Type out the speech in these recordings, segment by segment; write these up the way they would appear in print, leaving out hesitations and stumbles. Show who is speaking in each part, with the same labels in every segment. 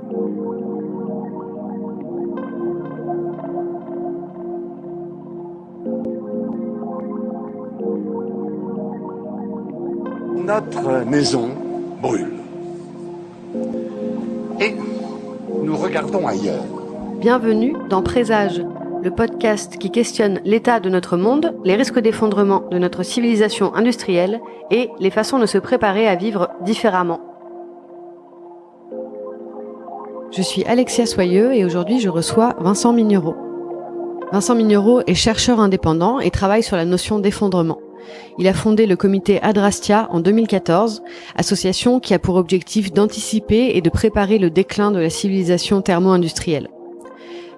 Speaker 1: Notre maison brûle. Et nous regardons ailleurs.
Speaker 2: Bienvenue dans Présage, le podcast qui questionne l'état de notre monde, les risques d'effondrement de notre civilisation industrielle et les façons de se préparer à vivre différemment. Je suis Alexia Soyeux et aujourd'hui je reçois Vincent Mignereau. Vincent Mignereau est chercheur indépendant et travaille sur la notion d'effondrement. Il a fondé le comité Adrastia en 2014, association qui a pour objectif d'anticiper et de préparer le déclin de la civilisation thermo-industrielle.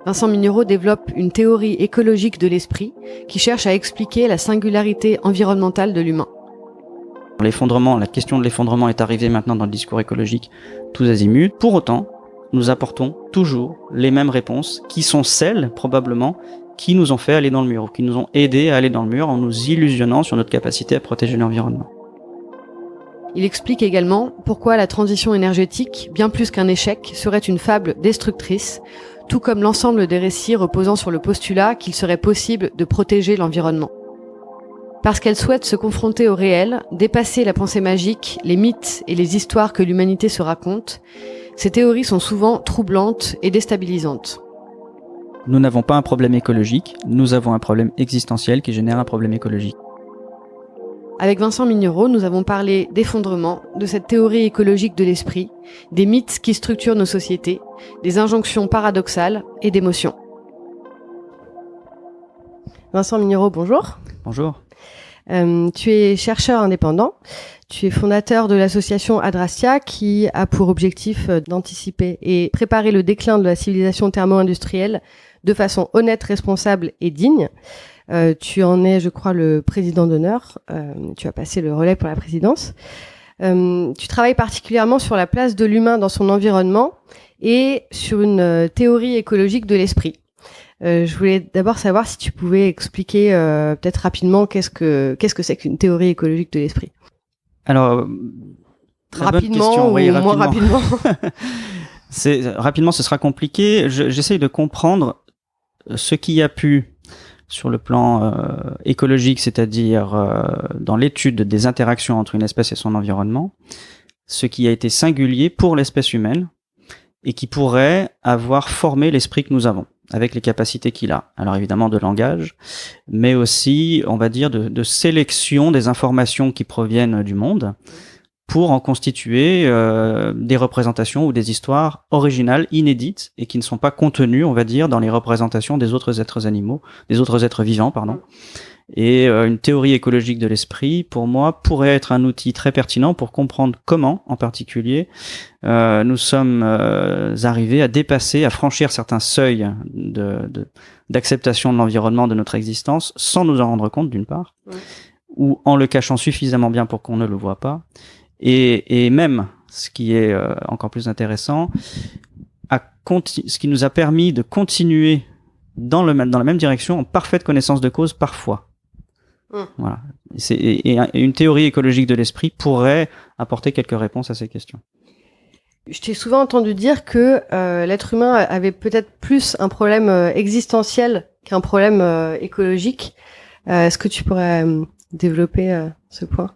Speaker 2: Vincent Mignereau développe une théorie écologique de l'esprit qui cherche à expliquer la singularité environnementale de l'humain.
Speaker 3: L'effondrement, la question de l'effondrement est arrivée maintenant dans le discours écologique tous azimuts. Pour autant, nous apportons toujours les mêmes réponses qui sont celles, probablement, qui nous ont fait aller dans le mur, ou qui nous ont aidés à aller dans le mur en nous illusionnant sur notre capacité à protéger l'environnement.
Speaker 2: Il explique également pourquoi la transition énergétique, bien plus qu'un échec, serait une fable destructrice, tout comme l'ensemble des récits reposant sur le postulat qu'il serait possible de protéger l'environnement. Parce qu'elle souhaite se confronter au réel, dépasser la pensée magique, les mythes et les histoires que l'humanité se raconte, ces théories sont souvent troublantes et déstabilisantes.
Speaker 3: Nous n'avons pas un problème écologique, nous avons un problème existentiel qui génère un problème écologique.
Speaker 2: Avec Vincent Mignereau, nous avons parlé d'effondrement, de cette théorie écologique de l'esprit, des mythes qui structurent nos sociétés, des injonctions paradoxales et d'émotions. Vincent Mignereau, bonjour.
Speaker 3: Bonjour.
Speaker 2: Tu es chercheur indépendant. Tu es fondateur de l'association Adrastia qui a pour objectif d'anticiper et préparer le déclin de la civilisation thermo-industrielle de façon honnête, responsable et digne. Tu en es, je crois, le président d'honneur. Tu as passé le relais pour la présidence. Tu travailles particulièrement sur la place de l'humain dans son environnement et sur une théorie écologique de l'esprit. Je voulais d'abord savoir si tu pouvais expliquer peut-être rapidement qu'est-ce que c'est qu'une théorie écologique de l'esprit.
Speaker 3: Alors,
Speaker 2: rapidement
Speaker 3: question, oui,
Speaker 2: ou moins rapidement.
Speaker 3: Rapidement, ce sera compliqué. J'essaye de comprendre ce qui a pu, sur le plan écologique, c'est-à-dire dans l'étude des interactions entre une espèce et son environnement, ce qui a été singulier pour l'espèce humaine et qui pourrait avoir formé l'esprit que nous avons, avec les capacités qu'il a. Alors évidemment de langage, mais aussi, on va dire, de sélection des informations qui proviennent du monde pour en constituer des représentations ou des histoires originales, inédites, et qui ne sont pas contenues, on va dire, dans les représentations des autres êtres animaux, des autres êtres vivants, pardon. Et une théorie écologique de l'esprit, pour moi, pourrait être un outil très pertinent pour comprendre comment, en particulier, nous sommes arrivés à dépasser, à franchir certains seuils d'acceptation de l'environnement, de notre existence, sans nous en rendre compte, d'une part, ou en le cachant suffisamment bien pour qu'on ne le voit pas, et même, ce qui est encore plus intéressant, ce qui nous a permis de continuer dans la même direction, en parfaite connaissance de cause, parfois. Voilà. Et une théorie écologique de l'esprit pourrait apporter quelques réponses à ces questions.
Speaker 2: Je t'ai souvent entendu dire que l'être humain avait peut-être plus un problème existentiel qu'un problème écologique. Est-ce que tu pourrais développer ce point ?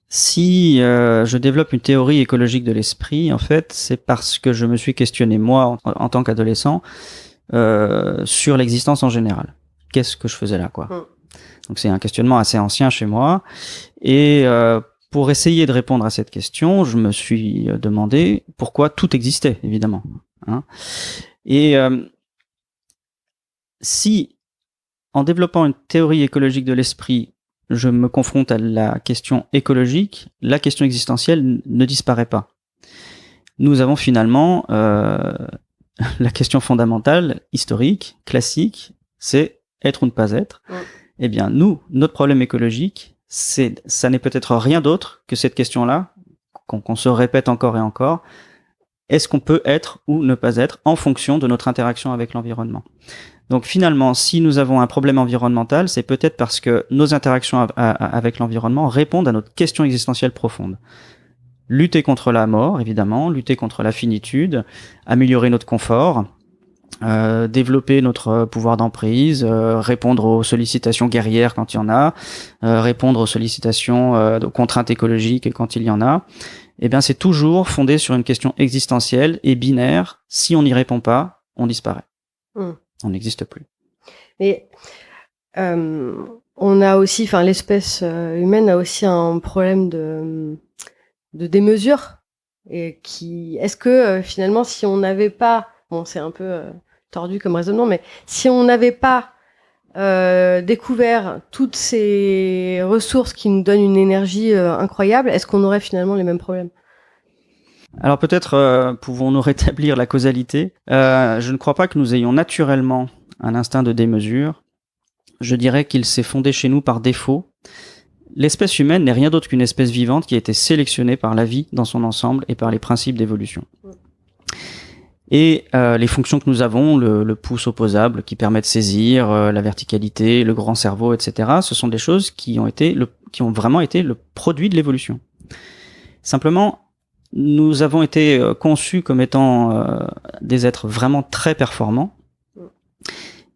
Speaker 3: Si je développe une théorie écologique de l'esprit, en fait, c'est parce que je me suis questionné, moi, en tant qu'adolescent, sur l'existence en général. Qu'est-ce que je faisais là, quoi ? Donc c'est un questionnement assez ancien chez moi. Et pour essayer de répondre à cette question, je me suis demandé pourquoi tout existait, évidemment. Hein. Et si, en développant une théorie écologique de l'esprit, je me confronte à la question écologique, la question existentielle ne disparaît pas. Nous avons finalement la question fondamentale, historique, classique, c'est être ou ne pas être. Eh bien, notre problème écologique, ça n'est peut-être rien d'autre que cette question-là, qu'on se répète encore et encore. Est-ce qu'on peut être ou ne pas être en fonction de notre interaction avec l'environnement ? Donc finalement, si nous avons un problème environnemental, c'est peut-être parce que nos interactions avec l'environnement répondent à notre question existentielle profonde. lutter contre la mort, évidemment, lutter contre la finitude, améliorer notre confort, développer notre pouvoir d'emprise, répondre aux sollicitations guerrières quand il y en a, répondre aux sollicitations aux contraintes écologiques quand il y en a. Eh bien, c'est toujours fondé sur une question existentielle et binaire. Si on n'y répond pas, on disparaît. On n'existe plus.
Speaker 2: Mais on a aussi, enfin, l'espèce humaine a aussi un problème de démesure. Et est-ce que finalement, si on n'avait pas, bon, c'est un peu tordu comme raisonnement, mais si on n'avait pas découvert toutes ces ressources qui nous donnent une énergie incroyable, est-ce qu'on aurait finalement les mêmes problèmes ?
Speaker 3: Alors peut-être pouvons-nous rétablir la causalité. Je ne crois pas que nous ayons naturellement un instinct de démesure. Je dirais qu'il s'est fondé chez nous par défaut. L'espèce humaine n'est rien d'autre qu'une espèce vivante qui a été sélectionnée par la vie dans son ensemble et par les principes d'évolution. Et les fonctions que nous avons, le pouce opposable qui permet de saisir, la verticalité, le grand cerveau, etc., ce sont des choses qui ont vraiment été le produit de l'évolution. Simplement, nous avons été conçus comme étant des êtres vraiment très performants.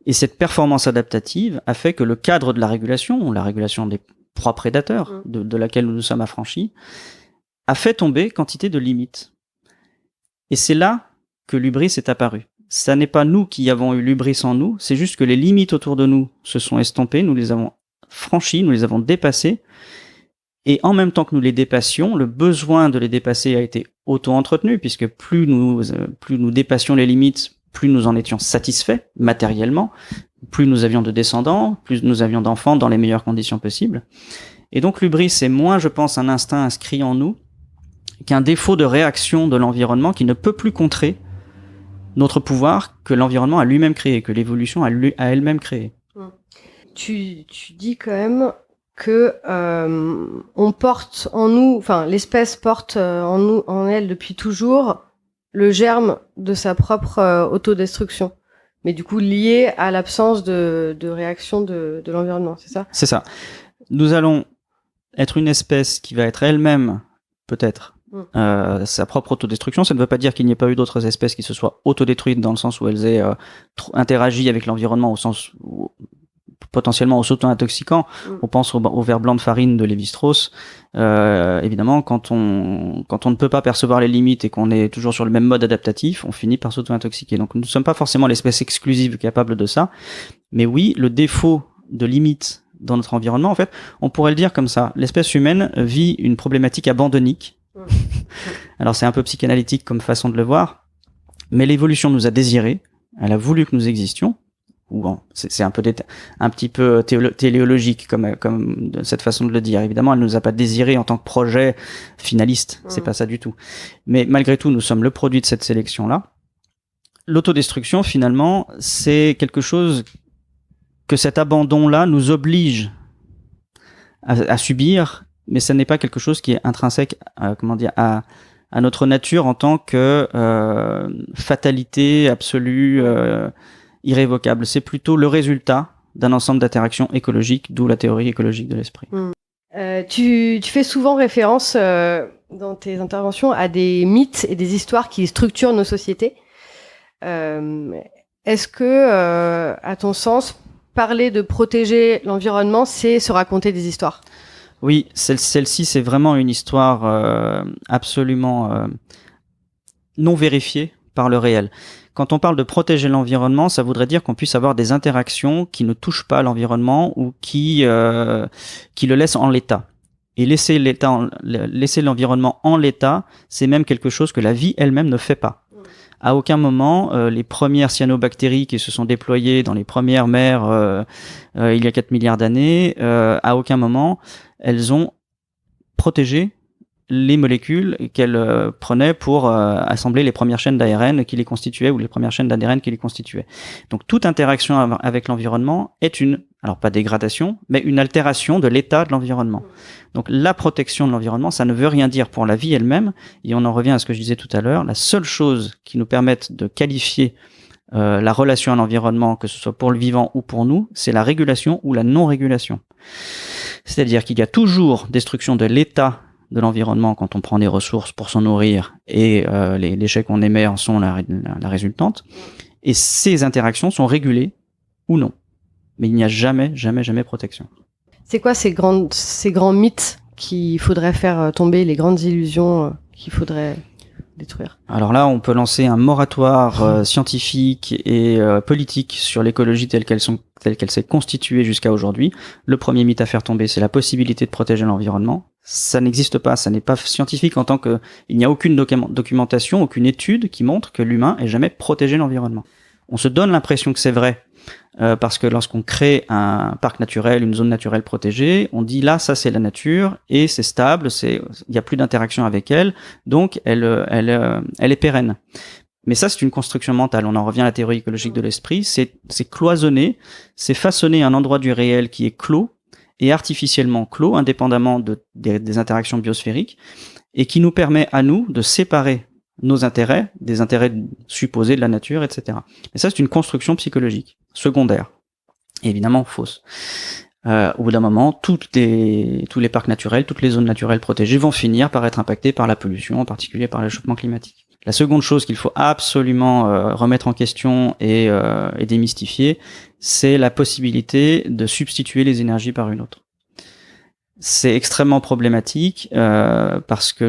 Speaker 3: Et cette performance adaptative a fait que le cadre de la régulation des proies prédateurs de laquelle nous nous sommes affranchis, a fait tomber quantité de limites. Et c'est là que l'hubris est apparu. Ça n'est pas nous qui avons eu l'hubris en nous, c'est juste que les limites autour de nous se sont estompées, nous les avons franchies, nous les avons dépassées, et en même temps que nous les dépassions, le besoin de les dépasser a été auto-entretenu, puisque plus nous dépassions les limites, plus nous en étions satisfaits matériellement, plus nous avions de descendants, plus nous avions d'enfants dans les meilleures conditions possibles. Et donc l'hubris, c'est moins, je pense, un instinct inscrit en nous qu'un défaut de réaction de l'environnement qui ne peut plus contrer notre pouvoir que l'environnement a lui-même créé, que l'évolution a elle-même créé.
Speaker 2: Tu dis quand même que on porte en nous, enfin l'espèce porte en elle depuis toujours le germe de sa propre autodestruction, mais du coup lié à l'absence de réaction de l'environnement, c'est ça ?
Speaker 3: C'est ça. Nous allons être une espèce qui va être elle-même, peut-être, sa propre autodestruction. Ça ne veut pas dire qu'il n'y ait pas eu d'autres espèces qui se soient autodétruites dans le sens où elles aient interagi avec l'environnement, au sens où potentiellement aux auto-intoxicants. On pense au verre blanc de farine de Lévi-Strauss. Évidemment, quand on ne peut pas percevoir les limites et qu'on est toujours sur le même mode adaptatif, on finit par s'auto-intoxiquer. Donc nous ne sommes pas forcément l'espèce exclusive capable de ça. Mais oui, le défaut de limite dans notre environnement, en fait, on pourrait le dire comme ça. L'espèce humaine vit une problématique abandonnique. Alors c'est un peu psychanalytique comme façon de le voir, mais l'évolution nous a désirés, elle a voulu que nous existions. Ou bon, c'est un petit peu téléologique comme cette façon de le dire. Évidemment, elle nous a pas désirés en tant que projet finaliste, c'est pas ça du tout. Mais malgré tout, nous sommes le produit de cette sélection-là. L'autodestruction, finalement, c'est quelque chose que cet abandon-là nous oblige à subir, mais ça n'est pas quelque chose qui est intrinsèque, à notre nature en tant que fatalité absolue, irrévocable. C'est plutôt le résultat d'un ensemble d'interactions écologiques, d'où la théorie écologique de l'esprit.
Speaker 2: Tu fais souvent référence dans tes interventions à des mythes et des histoires qui structurent nos sociétés. Est-ce que, à ton sens, parler de protéger l'environnement, c'est se raconter des histoires ?
Speaker 3: Oui, celle-ci, c'est vraiment une histoire absolument non vérifiée par le réel. Quand on parle de protéger l'environnement, ça voudrait dire qu'on puisse avoir des interactions qui ne touchent pas l'environnement ou qui le laissent en l'état. Et laisser l'environnement en l'état, c'est même quelque chose que la vie elle-même ne fait pas. À aucun moment, les premières cyanobactéries qui se sont déployées dans les premières mers il y a 4 milliards d'années, à aucun moment, elles ont protégé les molécules qu'elles prenaient pour assembler les premières chaînes d'ARN qui les constituaient ou les premières chaînes d'ADN qui les constituaient. Donc toute interaction avec l'environnement est alors pas dégradation, mais une altération de l'état de l'environnement. Donc la protection de l'environnement, ça ne veut rien dire pour la vie elle-même, et on en revient à ce que je disais tout à l'heure, la seule chose qui nous permette de qualifier la relation à l'environnement, que ce soit pour le vivant ou pour nous, c'est la régulation ou la non-régulation. C'est-à-dire qu'il y a toujours destruction de l'état de l'environnement quand on prend des ressources pour s'en nourrir et les déchets qu'on émet en sont la résultante. Et ces interactions sont régulées ou non. Mais il n'y a jamais protection.
Speaker 2: C'est quoi ces grands mythes qu'il faudrait faire tomber, les grandes illusions qu'il faudrait détruire?
Speaker 3: Alors là, on peut lancer un moratoire scientifique et politique sur l'écologie telle qu'elle s'est constituée jusqu'à aujourd'hui. Le premier mythe à faire tomber, c'est la possibilité de protéger l'environnement. Ça n'existe pas, ça n'est pas scientifique en tant que il n'y a aucune documentation, aucune étude qui montre que l'humain ait jamais protégé l'environnement. On se donne l'impression que c'est vrai. Parce que lorsqu'on crée un parc naturel, une zone naturelle protégée, on dit là, ça c'est la nature et c'est stable, il y a plus d'interaction avec elle, donc elle est pérenne. Mais ça c'est une construction mentale. On en revient à la théorie écologique de l'esprit. C'est cloisonner, c'est façonner un endroit du réel qui est clos et artificiellement clos, indépendamment des interactions biosphériques, et qui nous permet à nous de séparer nos intérêts, des intérêts supposés de la nature, etc. Et ça, c'est une construction psychologique, secondaire, et évidemment fausse. Au bout d'un moment, tous les parcs naturels, toutes les zones naturelles protégées vont finir par être impactées par la pollution, en particulier par le réchauffement climatique. La seconde chose qu'il faut absolument remettre en question et démystifier, c'est la possibilité de substituer les énergies par une autre. C'est extrêmement problématique parce que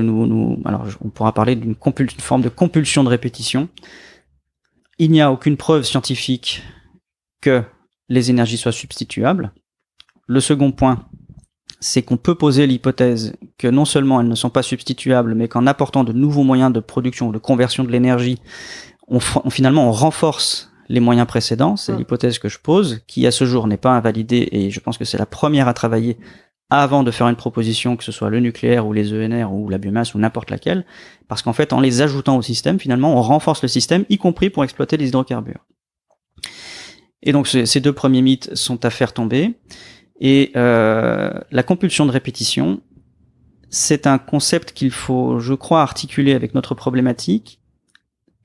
Speaker 3: alors on pourra parler d'une forme de compulsion de répétition. Il n'y a aucune preuve scientifique que les énergies soient substituables. Le second point, c'est qu'on peut poser l'hypothèse que non seulement elles ne sont pas substituables, mais qu'en apportant de nouveaux moyens de production ou de conversion de l'énergie, finalement on renforce les moyens précédents. C'est l'hypothèse que je pose, qui à ce jour n'est pas invalidée, et je pense que c'est la première à travailler avant de faire une proposition, que ce soit le nucléaire ou les ENR ou la biomasse ou n'importe laquelle, parce qu'en fait, en les ajoutant au système, finalement, on renforce le système, y compris pour exploiter les hydrocarbures. Et donc, ces deux premiers mythes sont à faire tomber. Et la compulsion de répétition, c'est un concept qu'il faut, je crois, articuler avec notre problématique.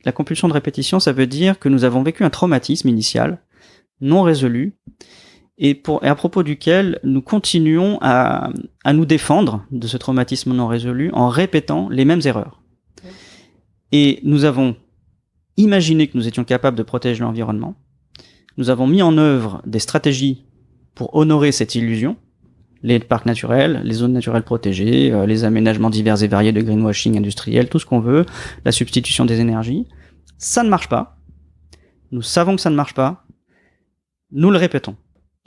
Speaker 3: La compulsion de répétition, ça veut dire que nous avons vécu un traumatisme initial, non résolu, et à propos duquel nous continuons à nous défendre de ce traumatisme non résolu en répétant les mêmes erreurs. Et nous avons imaginé que nous étions capables de protéger l'environnement. Nous avons mis en œuvre des stratégies pour honorer cette illusion, les parcs naturels, les zones naturelles protégées, les aménagements divers et variés de greenwashing industriel, tout ce qu'on veut, la substitution des énergies. Ça ne marche pas. Nous savons que ça ne marche pas. Nous le répétons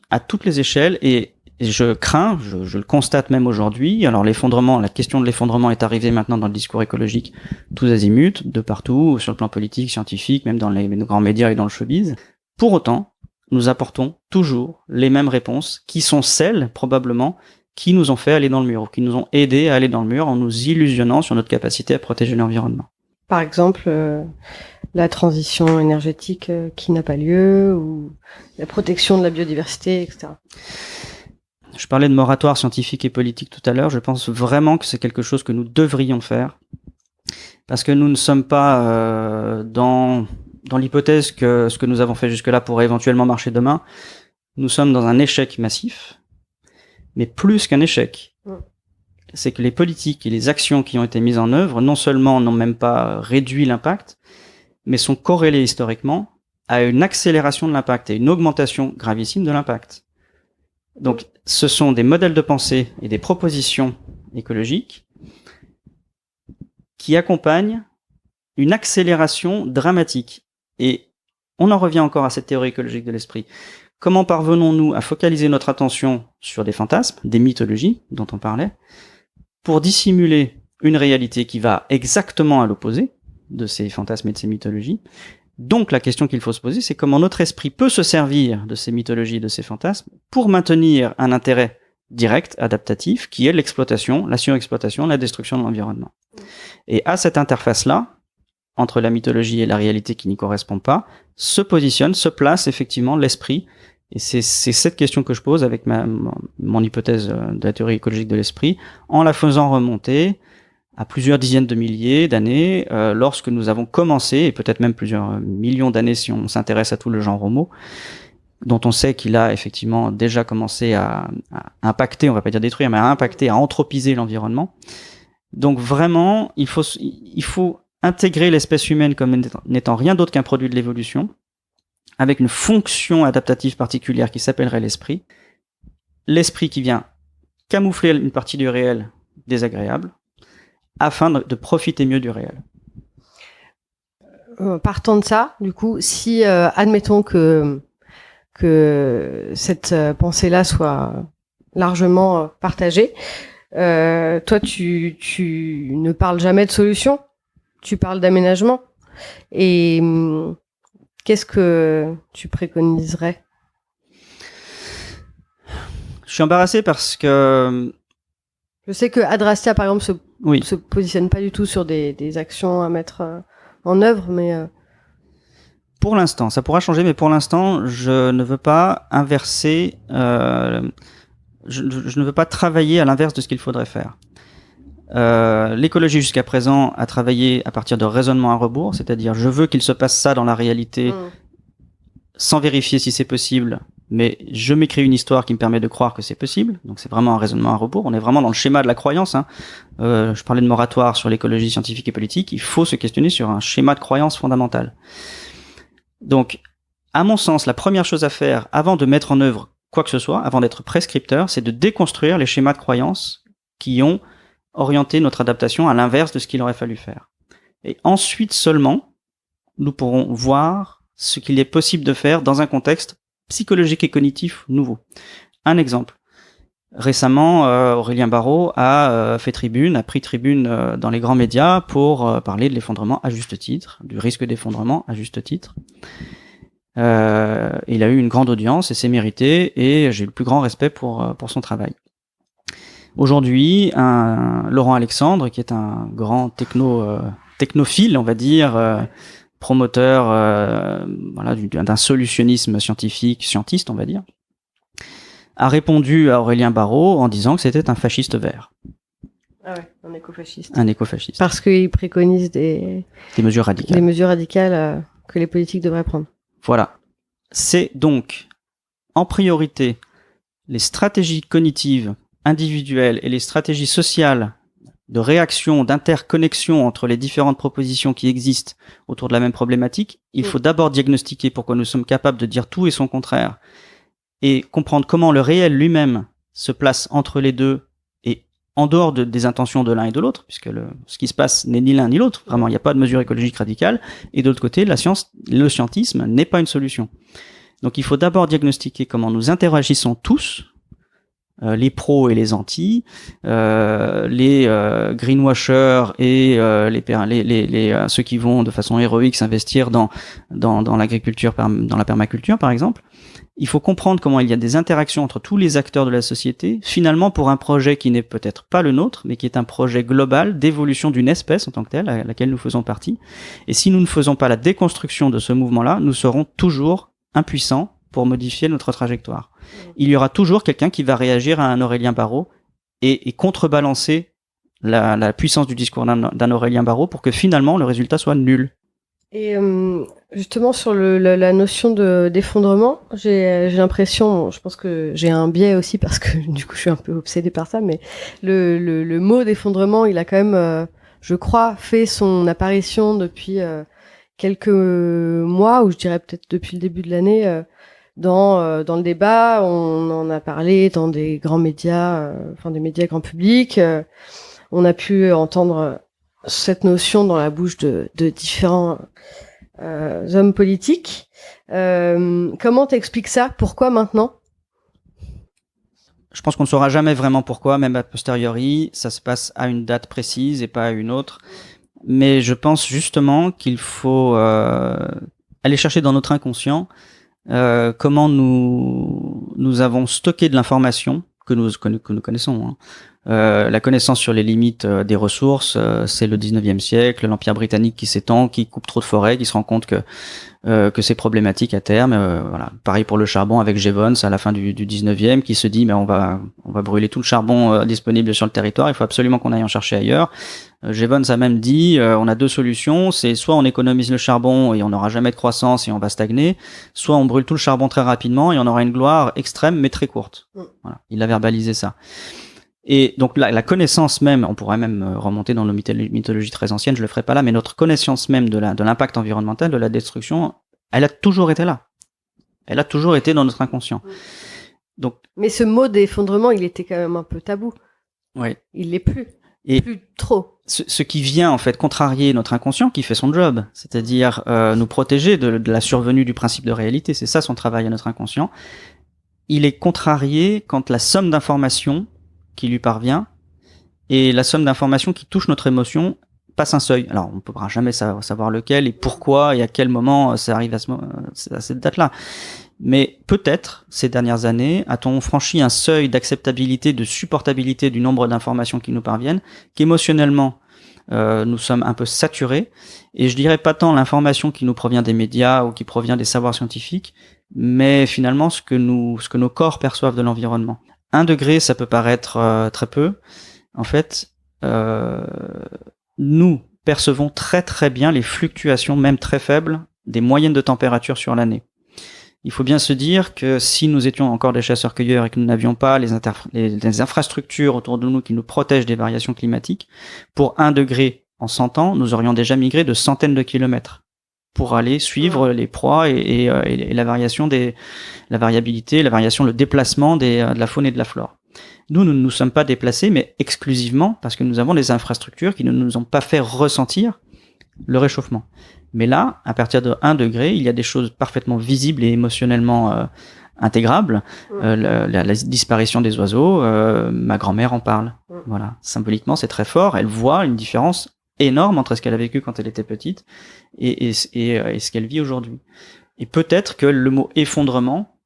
Speaker 3: à toutes les échelles, et je crains, je le constate même aujourd'hui. Alors la question de l'effondrement est arrivée maintenant dans le discours écologique tous azimuts, de partout, sur le plan politique, scientifique, même dans les grands médias et dans le showbiz. Pour autant, nous apportons toujours les mêmes réponses, qui sont celles, probablement, qui nous ont fait aller dans le mur, ou qui nous ont aidés à aller dans le mur en nous illusionnant sur notre capacité à protéger l'environnement.
Speaker 2: Par exemple, la transition énergétique qui n'a pas lieu, ou la protection de la biodiversité, etc.
Speaker 3: Je parlais de moratoire scientifique et politique tout à l'heure. Je pense vraiment que c'est quelque chose que nous devrions faire, parce que nous ne sommes pas dans l'hypothèse que ce que nous avons fait jusque-là pourrait éventuellement marcher demain. Nous sommes dans un échec massif, mais plus qu'un échec. C'est que les politiques et les actions qui ont été mises en œuvre, non seulement n'ont même pas réduit l'impact, mais sont corrélées historiquement à une accélération de l'impact et une augmentation gravissime de l'impact. Donc, ce sont des modèles de pensée et des propositions écologiques qui accompagnent une accélération dramatique. Et on en revient encore à cette théorie écologique de l'esprit. Comment parvenons-nous à focaliser notre attention sur des fantasmes, des mythologies dont on parlait, pour dissimuler une réalité qui va exactement à l'opposé de ces fantasmes et de ces mythologies? Donc la question qu'il faut se poser, c'est comment notre esprit peut se servir de ces mythologies, de ces fantasmes, pour maintenir un intérêt direct, adaptatif, qui est l'exploitation, la surexploitation, la destruction de l'environnement. Et à cette interface-là, entre la mythologie et la réalité qui n'y correspond pas, se place effectivement l'esprit. Et c'est cette question que je pose avec mon hypothèse de la théorie écologique de l'esprit, en la faisant remonter à plusieurs dizaines de milliers d'années, lorsque nous avons commencé, et peut-être même plusieurs millions d'années si on s'intéresse à tout le genre Homo, dont on sait qu'il a effectivement déjà commencé à impacter, on va pas dire détruire, mais à impacter, à anthropiser l'environnement. Donc vraiment, il faut intégrer l'espèce humaine comme n'étant rien d'autre qu'un produit de l'évolution, avec une fonction adaptative particulière qui s'appellerait l'esprit. L'esprit qui vient camoufler une partie du réel désagréable, afin de profiter mieux du réel.
Speaker 2: Partant de ça, du coup, si admettons que cette pensée-là soit largement partagée, toi, tu ne parles jamais de solution, tu parles d'aménagement. Et qu'est-ce que tu préconiserais ?
Speaker 3: Je suis embarrassé parce que...
Speaker 2: Je sais que Adrastia, par exemple, se positionne pas du tout sur des actions à mettre en œuvre, mais...
Speaker 3: Pour l'instant, ça pourra changer, mais pour l'instant, je ne veux pas inverser... je ne veux pas travailler à l'inverse de ce qu'il faudrait faire. L'écologie jusqu'à présent a travaillé à partir de raisonnements à rebours, c'est-à-dire je veux qu'il se passe ça dans la réalité sans vérifier si c'est possible, mais je m'écris une histoire qui me permet de croire que c'est possible. Donc c'est vraiment un raisonnement à rebours. On est vraiment dans le schéma de la croyance. Je parlais de moratoire sur l'écologie scientifique et politique. Il faut se questionner sur un schéma de croyance fondamental. Donc, à mon sens, la première chose à faire avant de mettre en œuvre quoi que ce soit, avant d'être prescripteur, c'est de déconstruire les schémas de croyance qui ont orienté notre adaptation à l'inverse de ce qu'il aurait fallu faire. Et ensuite seulement, nous pourrons voir ce qu'il est possible de faire dans un contexte psychologique et cognitif nouveau. Un exemple. Récemment, Aurélien Barraud a pris tribune dans les grands médias pour parler de l'effondrement à juste titre, du risque d'effondrement à juste titre. Il a eu une grande audience et c'est mérité, et j'ai le plus grand respect pour son travail. Aujourd'hui, Laurent Alexandre, qui est un grand technophile, on va dire, promoteur d'un solutionnisme scientiste, on va dire, a répondu à Aurélien Barraud en disant que c'était un fasciste vert.
Speaker 2: Ah ouais, un écofasciste.
Speaker 3: Un écofasciste.
Speaker 2: Parce qu'il préconise des mesures radicales. Des mesures radicales que les politiques devraient prendre.
Speaker 3: Voilà. C'est donc, en priorité, les stratégies cognitives individuelles et les stratégies sociales de réaction, d'interconnexion entre les différentes propositions qui existent autour de la même problématique. Il faut d'abord diagnostiquer pourquoi nous sommes capables de dire tout et son contraire, et comprendre comment le réel lui-même se place entre les deux et en dehors des intentions de l'un et de l'autre, puisque ce qui se passe n'est ni l'un ni l'autre. Vraiment, il n'y a pas de mesure écologique radicale. Et de l'autre côté, le scientisme n'est pas une solution. Donc il faut d'abord diagnostiquer comment nous interagissons tous, les pros et les antis, les greenwashers et ceux qui vont de façon héroïque s'investir dans l'agriculture, dans la permaculture par exemple. Il faut comprendre comment il y a des interactions entre tous les acteurs de la société, finalement pour un projet qui n'est peut-être pas le nôtre, mais qui est un projet global d'évolution d'une espèce en tant que telle, à laquelle nous faisons partie. Et si nous ne faisons pas la déconstruction de ce mouvement-là, nous serons toujours impuissants pour modifier notre trajectoire. Il y aura toujours quelqu'un qui va réagir à un Aurélien Barraud et contrebalancer la puissance du discours d'un Aurélien Barraud pour que finalement le résultat soit nul.
Speaker 2: Et justement sur la notion d'effondrement, j'ai l'impression, je pense que j'ai un biais aussi parce que du coup je suis un peu obsédée par ça, mais le mot d'effondrement, il a quand même, je crois, fait son apparition depuis quelques mois, ou je dirais peut-être depuis le début de l'année, dans le débat. On en a parlé dans des grands médias, des médias grand public. On a pu entendre cette notion dans la bouche de différents hommes politiques. Comment t'expliques ça ? Pourquoi maintenant ?
Speaker 3: Je pense qu'on ne saura jamais vraiment pourquoi, même a posteriori. Ça se passe à une date précise et pas à une autre. Mais je pense justement qu'il faut aller chercher dans notre inconscient comment nous avons stocké de l'information que nous connaissons. La connaissance sur les limites des ressources, c'est le 19e siècle, l'Empire britannique qui s'étend, qui coupe trop de forêts, qui se rend compte que c'est problématique à terme. Voilà. Pareil pour le charbon avec Jevons à la fin du 19e, qui se dit mais on va brûler tout le charbon disponible sur le territoire, il faut absolument qu'on aille en chercher ailleurs. Jevons a même dit on a deux solutions, c'est soit on économise le charbon et on n'aura jamais de croissance et on va stagner, soit on brûle tout le charbon très rapidement et on aura une gloire extrême mais très courte. Voilà. Il a verbalisé ça. Et donc la connaissance même, on pourrait même remonter dans nos mythologies très anciennes, je le ferai pas là, mais notre connaissance même de l'impact environnemental, de la destruction, elle a toujours été là. Elle a toujours été dans notre inconscient. Donc,
Speaker 2: mais ce mot d'effondrement, il était quand même un peu tabou.
Speaker 3: ouais.
Speaker 2: Il l'est plus.
Speaker 3: Et
Speaker 2: plus trop.
Speaker 3: Ce qui vient en fait contrarier notre inconscient qui fait son job, c'est-à-dire nous protéger de la survenue du principe de réalité, c'est ça son travail à notre inconscient. Il est contrarié quand la somme d'informations qui lui parvient et la somme d'informations qui touche notre émotion passe un seuil. Alors on ne pourra jamais savoir lequel et pourquoi et à quel moment ça arrive à cette date-là. Mais peut-être, ces dernières années, a-t-on franchi un seuil d'acceptabilité, de supportabilité du nombre d'informations qui nous parviennent, qu'émotionnellement, nous sommes un peu saturés. Et je dirais pas tant l'information qui nous provient des médias ou qui provient des savoirs scientifiques, mais finalement ce que nos corps perçoivent de l'environnement. 1 degré, ça peut paraître très peu. En fait, nous percevons très très bien les fluctuations, même très faibles, des moyennes de température sur l'année. Il faut bien se dire que si nous étions encore des chasseurs-cueilleurs et que nous n'avions pas les infrastructures autour de nous qui nous protègent des variations climatiques, pour 1 degré en 100 ans, nous aurions déjà migré de centaines de kilomètres pour aller suivre les proies et la variabilité, la variation, le déplacement de la faune et de la flore. Nous ne nous sommes pas déplacés, mais exclusivement parce que nous avons des infrastructures qui ne nous ont pas fait ressentir le réchauffement. Mais là, à partir de 1 degré, il y a des choses parfaitement visibles et émotionnellement intégrables. La disparition des oiseaux, ma grand-mère en parle. Voilà, symboliquement, c'est très fort. Elle voit une différence énorme entre ce qu'elle a vécu quand elle était petite et ce qu'elle vit aujourd'hui. Et peut-être que le mot effondrement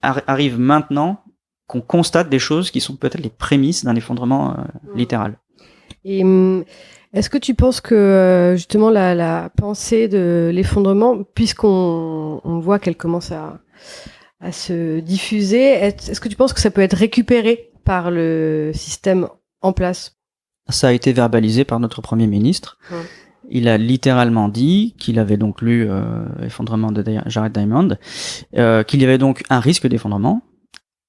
Speaker 3: arrive maintenant qu'on constate des choses qui sont peut-être les prémices d'un effondrement littéral.
Speaker 2: Et est-ce que tu penses que justement la pensée de l'effondrement, puisqu'on voit qu'elle commence à se diffuser, est-ce que tu penses que ça peut être récupéré par le système en place?
Speaker 3: Ça a été verbalisé par notre Premier ministre. Il a littéralement dit qu'il avait donc lu Effondrement de Jared Diamond, qu'il y avait donc un risque d'effondrement,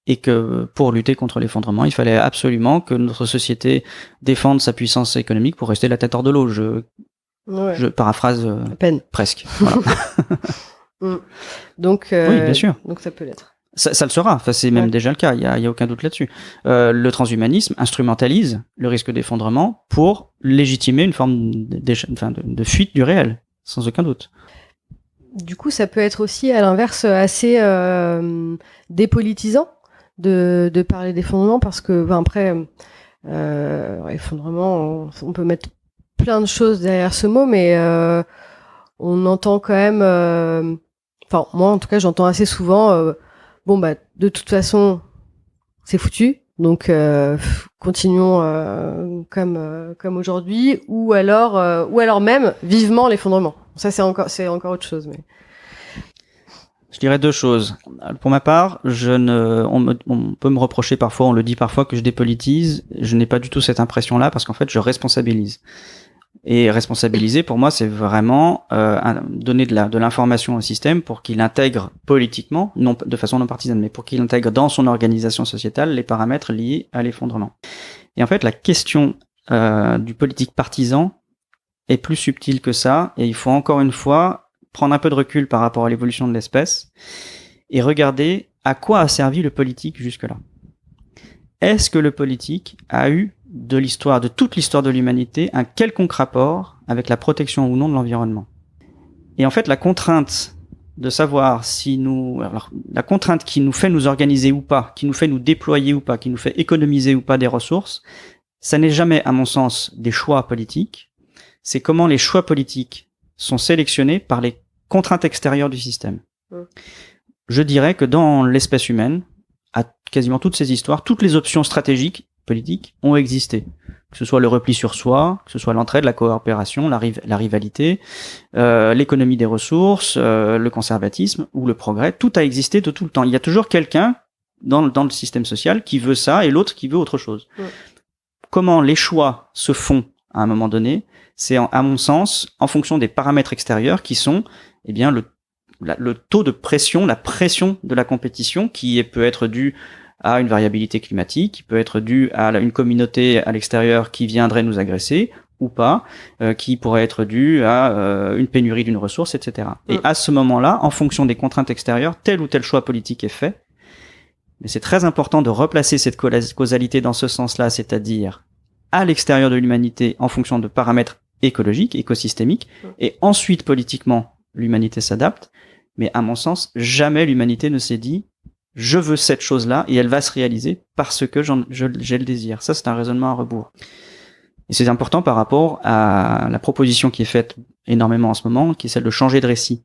Speaker 3: et que pour lutter contre l'effondrement, il fallait absolument que notre société défende sa puissance économique pour rester la tête hors de l'eau. Je paraphrase
Speaker 2: à peine.
Speaker 3: Presque. Voilà.
Speaker 2: Donc,
Speaker 3: oui, bien sûr.
Speaker 2: Donc ça peut l'être.
Speaker 3: Ça le sera, enfin, c'est même déjà le cas, il y a aucun doute là-dessus. Le transhumanisme instrumentalise le risque d'effondrement pour légitimer une forme de fuite du réel, sans aucun doute.
Speaker 2: Du coup, ça peut être aussi, à l'inverse, assez dépolitisant de parler d'effondrement, parce que après, effondrement, on peut mettre plein de choses derrière ce mot, mais on entend quand même, enfin moi en tout cas j'entends assez souvent, de toute façon c'est foutu, donc continuons comme aujourd'hui, ou alors même vivement l'effondrement. Ça c'est encore autre chose, mais
Speaker 3: je dirais 2 choses. Pour ma part, on peut me reprocher parfois, on le dit parfois, que je dépolitise. Je n'ai pas du tout cette impression-là, parce qu'en fait, je responsabilise. Et responsabiliser, pour moi, c'est vraiment donner de l'information au système pour qu'il intègre politiquement, non de façon non partisane, mais pour qu'il intègre dans son organisation sociétale les paramètres liés à l'effondrement. Et en fait, la question du politique partisan est plus subtile que ça, et il faut encore une fois prendre un peu de recul par rapport à l'évolution de l'espèce et regarder à quoi a servi le politique jusque-là. Est-ce que le politique a eu de toute l'histoire de l'humanité, un quelconque rapport avec la protection ou non de l'environnement? Et en fait, la contrainte de savoir la contrainte qui nous fait nous organiser ou pas, qui nous fait nous déployer ou pas, qui nous fait économiser ou pas des ressources, ça n'est jamais, à mon sens, des choix politiques. C'est comment les choix politiques sont sélectionnés par les contraintes extérieures du système. Je dirais que dans l'espèce humaine, à quasiment toutes ces histoires, toutes les options stratégiques, politiques, ont existé. Que ce soit le repli sur soi, que ce soit l'entraide, la coopération, la rivalité, l'économie des ressources, le conservatisme ou le progrès, tout a existé de tout le temps. Il y a toujours quelqu'un dans le système social qui veut ça et l'autre qui veut autre chose. Comment les choix se font à un moment donné, c'est à mon sens en fonction des paramètres extérieurs qui sont le taux de pression, la pression de la compétition qui peut être due à une variabilité climatique, qui peut être due à une communauté à l'extérieur qui viendrait nous agresser ou pas, qui pourrait être due à une pénurie d'une ressource, etc. Et à ce moment-là, en fonction des contraintes extérieures, tel ou tel choix politique est fait. Mais c'est très important de replacer cette causalité dans ce sens-là, c'est-à-dire à l'extérieur de l'humanité en fonction de paramètres écologiques, écosystémiques, et ensuite politiquement, l'humanité s'adapte. Mais à mon sens, jamais l'humanité ne s'est dit « je veux cette chose-là » et elle va se réaliser parce que j'ai le désir. Ça, c'est un raisonnement à rebours. Et c'est important par rapport à la proposition qui est faite énormément en ce moment, qui est celle de changer de récit.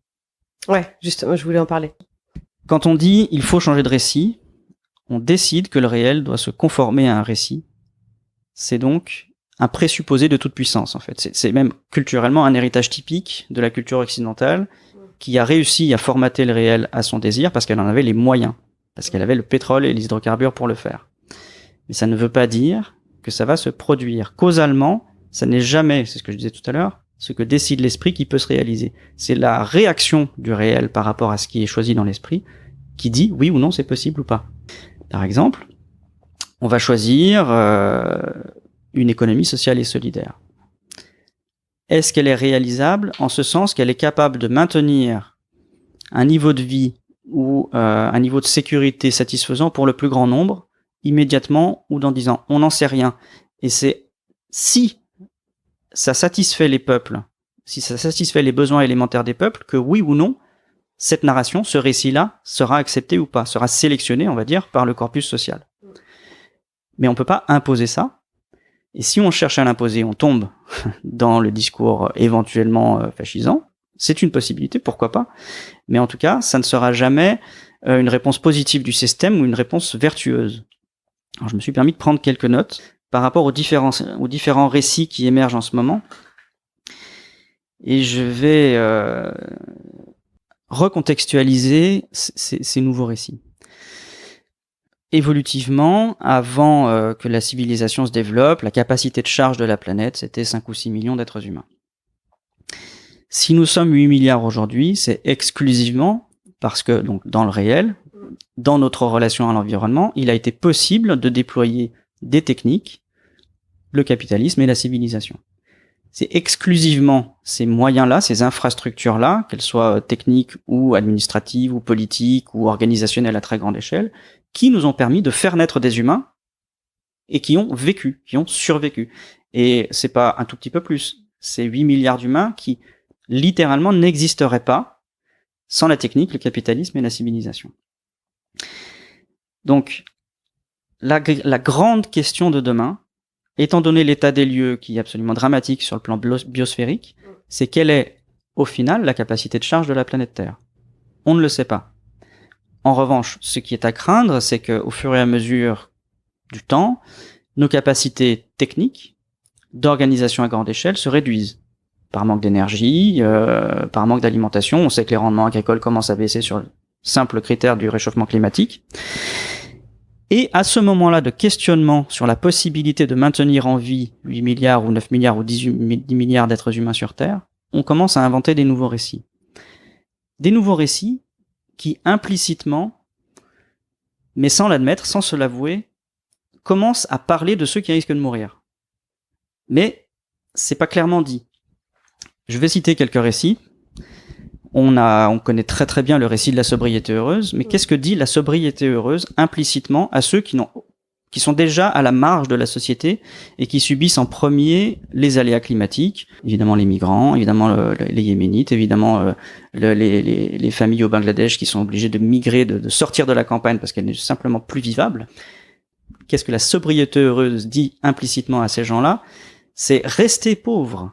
Speaker 2: Ouais, justement, je voulais en parler.
Speaker 3: Quand on dit « il faut changer de récit », on décide que le réel doit se conformer à un récit. C'est donc un présupposé de toute puissance, en fait. C'est même culturellement un héritage typique de la culture occidentale qui a réussi à formater le réel à son désir parce qu'elle en avait les moyens, parce qu'elle avait le pétrole et les hydrocarbures pour le faire. Mais ça ne veut pas dire que ça va se produire. Causalement, ça n'est jamais, c'est ce que je disais tout à l'heure, ce que décide l'esprit qui peut se réaliser. C'est la réaction du réel par rapport à ce qui est choisi dans l'esprit qui dit oui ou non c'est possible ou pas. Par exemple, on va choisir une économie sociale et solidaire. Est-ce qu'elle est réalisable en ce sens qu'elle est capable de maintenir un niveau de vie ou un niveau de sécurité satisfaisant pour le plus grand nombre immédiatement ou dans 10 ans? On n'en sait rien. Et c'est si ça satisfait les peuples, si ça satisfait les besoins élémentaires des peuples, que oui ou non, cette narration, ce récit-là, sera accepté ou pas, sera sélectionné, on va dire, par le corpus social. Mais on peut pas imposer ça. Et si on cherche à l'imposer, on tombe dans le discours éventuellement fascisant. C'est une possibilité, pourquoi pas. Mais en tout cas, ça ne sera jamais une réponse positive du système ou une réponse vertueuse. Alors, je me suis permis de prendre quelques notes par rapport aux différents récits qui émergent en ce moment. Et je vais recontextualiser ces nouveaux récits. Évolutivement, avant que la civilisation se développe, la capacité de charge de la planète, c'était 5 ou 6 millions d'êtres humains. Si nous sommes 8 milliards aujourd'hui, c'est exclusivement parce que, donc, dans le réel, dans notre relation à l'environnement, il a été possible de déployer des techniques, le capitalisme et la civilisation. C'est exclusivement ces moyens-là, ces infrastructures-là, qu'elles soient techniques ou administratives ou politiques ou organisationnelles à très grande échelle, qui nous ont permis de faire naître des humains et qui ont vécu, qui ont survécu. Et c'est pas un tout petit peu plus. C'est 8 milliards d'humains qui, littéralement, n'existeraient pas sans la technique, le capitalisme et la civilisation. Donc, la grande question de demain, étant donné l'état des lieux qui est absolument dramatique sur le plan biosphérique, c'est quelle est, au final, la capacité de charge de la planète Terre. On ne le sait pas. En revanche, ce qui est à craindre, c'est qu'au fur et à mesure du temps, nos capacités techniques d'organisation à grande échelle se réduisent. Par manque d'énergie, par manque d'alimentation. On sait que les rendements agricoles commencent à baisser sur le simple critère du réchauffement climatique. Et à ce moment-là de questionnement sur la possibilité de maintenir en vie 8 milliards ou 9 milliards ou 10 milliards d'êtres humains sur Terre, on commence à inventer des nouveaux récits. Des nouveaux récits qui implicitement, mais sans l'admettre, sans se l'avouer, commencent à parler de ceux qui risquent de mourir. Mais c'est pas clairement dit. Je vais citer quelques récits. On connaît très très bien le récit de la sobriété heureuse, mais qu'est-ce que dit la sobriété heureuse implicitement à ceux qui sont déjà à la marge de la société et qui subissent en premier les aléas climatiques, évidemment les migrants, évidemment les Yéménites, évidemment les familles au Bangladesh qui sont obligées de migrer, de sortir de la campagne parce qu'elle n'est simplement plus vivable. Qu'est-ce que la sobriété heureuse dit implicitement à ces gens-là? C'est rester pauvre,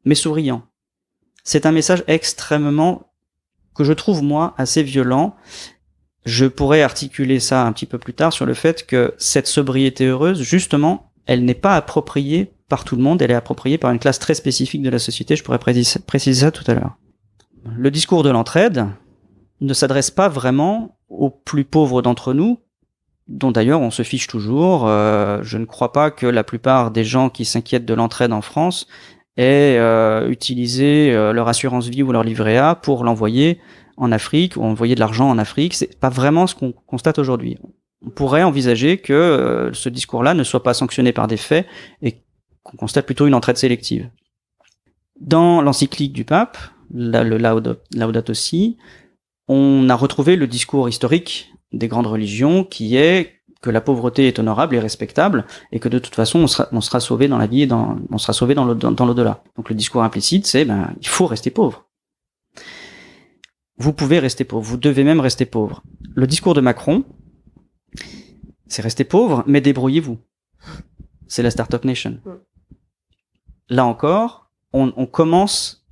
Speaker 3: mais souriant. C'est un message extrêmement, que je trouve moi, assez violent. Je pourrais articuler ça un petit peu plus tard sur le fait que cette sobriété heureuse, justement, elle n'est pas appropriée par tout le monde, elle est appropriée par une classe très spécifique de la société. Je pourrais préciser ça tout à l'heure. Le discours de l'entraide ne s'adresse pas vraiment aux plus pauvres d'entre nous, dont d'ailleurs on se fiche toujours. Je ne crois pas que la plupart des gens qui s'inquiètent de l'entraide en France aient utilisé leur assurance vie ou leur livret A pour l'envoyer en Afrique ou envoyer de l'argent en Afrique. C'est pas vraiment ce qu'on constate aujourd'hui. on pourrait envisager que ce discours-là ne soit pas sanctionné par des faits et qu'on constate plutôt une entraide sélective. Dans l'encyclique du pape, le Laudato Si, on a retrouvé le discours historique des grandes religions qui est que la pauvreté est honorable et respectable et que de toute façon on sera sauvé dans la vie et on sera sauvé dans l'au-delà. Donc le discours implicite, c'est il faut rester pauvre. Vous pouvez rester pauvre, vous devez même rester pauvre. Le discours de Macron, c'est rester pauvre, mais débrouillez-vous. C'est la Startup Nation. Là encore, on commence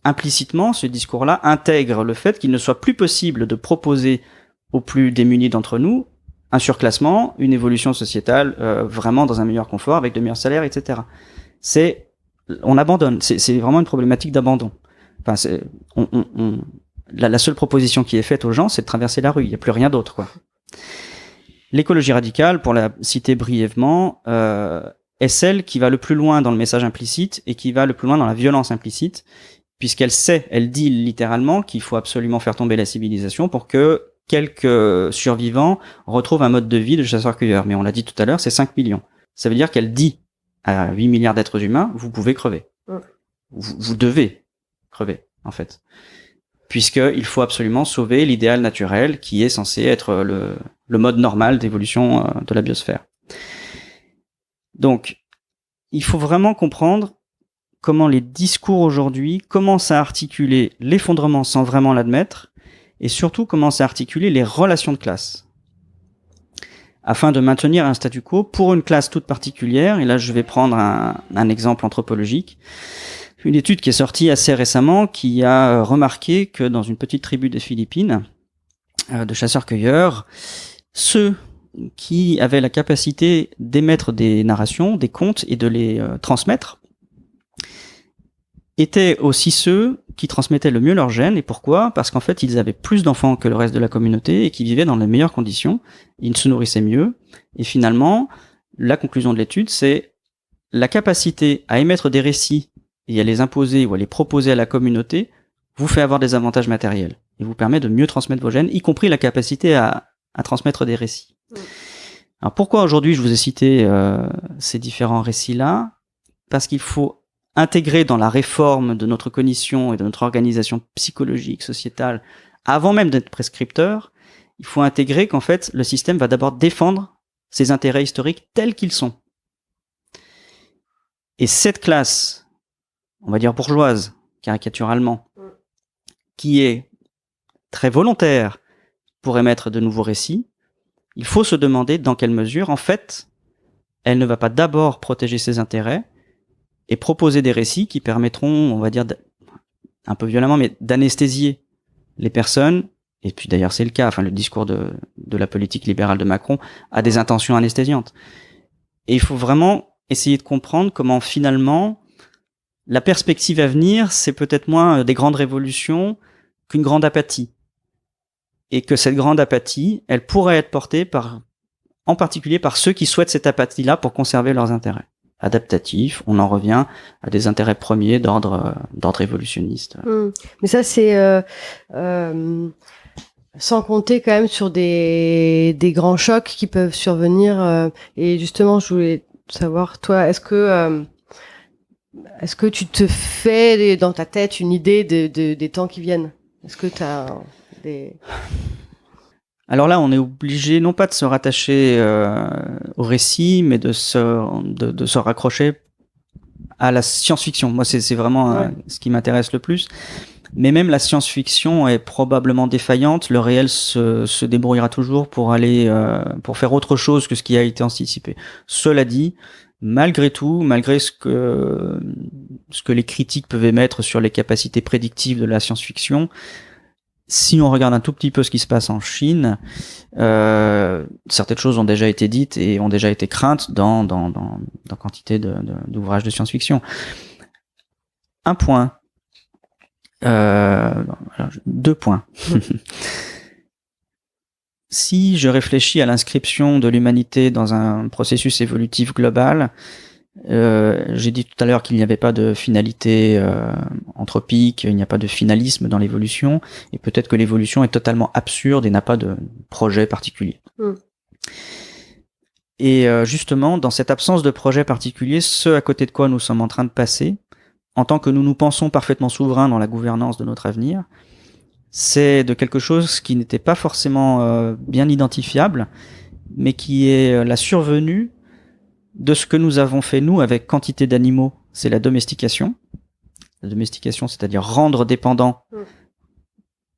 Speaker 3: implicitement, ce discours-là intègre le fait qu'il ne soit plus possible de proposer aux plus démunis d'entre nous un surclassement, une évolution sociétale vraiment dans un meilleur confort, avec de meilleurs salaires, etc. On abandonne. C'est vraiment une problématique d'abandon. Enfin, la seule proposition qui est faite aux gens, c'est de traverser la rue. Il n'y a plus rien d'autre, quoi. L'écologie radicale, pour la citer brièvement, est celle qui va le plus loin dans le message implicite et qui va le plus loin dans la violence implicite, elle dit littéralement qu'il faut absolument faire tomber la civilisation pour que quelques survivants retrouvent un mode de vie de chasseur-cueilleur. Mais on l'a dit tout à l'heure, c'est 5 millions. Ça veut dire qu'elle dit à 8 milliards d'êtres humains, vous pouvez crever. Vous devez crever, en fait. Puisqu'il faut absolument sauver l'idéal naturel qui est censé être le mode normal d'évolution de la biosphère. Donc, il faut vraiment comprendre comment les discours aujourd'hui commencent à articuler l'effondrement sans vraiment l'admettre, et surtout commencent à articuler les relations de classe, afin de maintenir un statu quo pour une classe toute particulière. Et là, je vais prendre un exemple anthropologique. Une étude qui est sortie assez récemment, qui a remarqué que dans une petite tribu des Philippines, de chasseurs-cueilleurs, ceux qui avaient la capacité d'émettre des narrations, des contes et de les transmettre, étaient aussi ceux qui transmettaient le mieux leurs gènes. Et pourquoi ? Parce qu'en fait, ils avaient plus d'enfants que le reste de la communauté et qui vivaient dans les meilleures conditions. Ils se nourrissaient mieux. Et finalement, la conclusion de l'étude, c'est la capacité à émettre des récits et à les imposer ou à les proposer à la communauté vous fait avoir des avantages matériels et vous permet de mieux transmettre vos gènes, y compris la capacité à transmettre des récits. Alors pourquoi aujourd'hui je vous ai cité ces différents récits-là ? Parce qu'il faut intégrer dans la réforme de notre cognition et de notre organisation psychologique, sociétale, avant même d'être prescripteur, il faut intégrer qu'en fait le système va d'abord défendre ses intérêts historiques tels qu'ils sont. Et cette classe, on va dire bourgeoise, caricaturalement, qui est très volontaire pour émettre de nouveaux récits, il faut se demander dans quelle mesure, en fait, elle ne va pas d'abord protéger ses intérêts et proposer des récits qui permettront, on va dire, un peu violemment, mais d'anesthésier les personnes. Et puis d'ailleurs, c'est le cas. Enfin, le discours de la politique libérale de Macron a des intentions anesthésiantes. Et il faut vraiment essayer de comprendre comment finalement la perspective à venir, c'est peut-être moins des grandes révolutions qu'une grande apathie. Et que cette grande apathie, elle pourrait être portée en particulier par ceux qui souhaitent cette apathie-là pour conserver leurs intérêts adaptatifs. On en revient à des intérêts premiers d'ordre évolutionniste.
Speaker 2: Mais ça, c'est sans compter quand même sur des grands chocs qui peuvent survenir. Et justement, je voulais savoir, toi, est-ce que tu te fais dans ta tête une idée des temps qui viennent ? Est-ce que tu as des...
Speaker 3: Alors là, on est obligé non pas de se rattacher au récit, mais de se raccrocher à la science-fiction. Moi, c'est vraiment ce qui m'intéresse le plus. Mais même la science-fiction est probablement défaillante. Le réel se débrouillera toujours pour pour faire autre chose que ce qui a été anticipé. Cela dit, malgré tout, malgré ce que les critiques peuvent émettre sur les capacités prédictives de la science-fiction, si on regarde un tout petit peu ce qui se passe en Chine, certaines choses ont déjà été dites et ont déjà été craintes dans quantité d'ouvrages de science-fiction. Un point. 2 points. Si je réfléchis à l'inscription de l'humanité dans un processus évolutif global, j'ai dit tout à l'heure qu'il n'y avait pas de finalité anthropique, il n'y a pas de finalisme dans l'évolution, et peut-être que l'évolution est totalement absurde et n'a pas de projet particulier. Et justement, dans cette absence de projet particulier, ce à côté de quoi nous sommes en train de passer, en tant que nous nous pensons parfaitement souverains dans la gouvernance de notre avenir, c'est de quelque chose qui n'était pas forcément bien identifiable, mais qui est la survenue de ce que nous avons fait, nous, avec quantité d'animaux, c'est la domestication. La domestication, c'est-à-dire rendre dépendants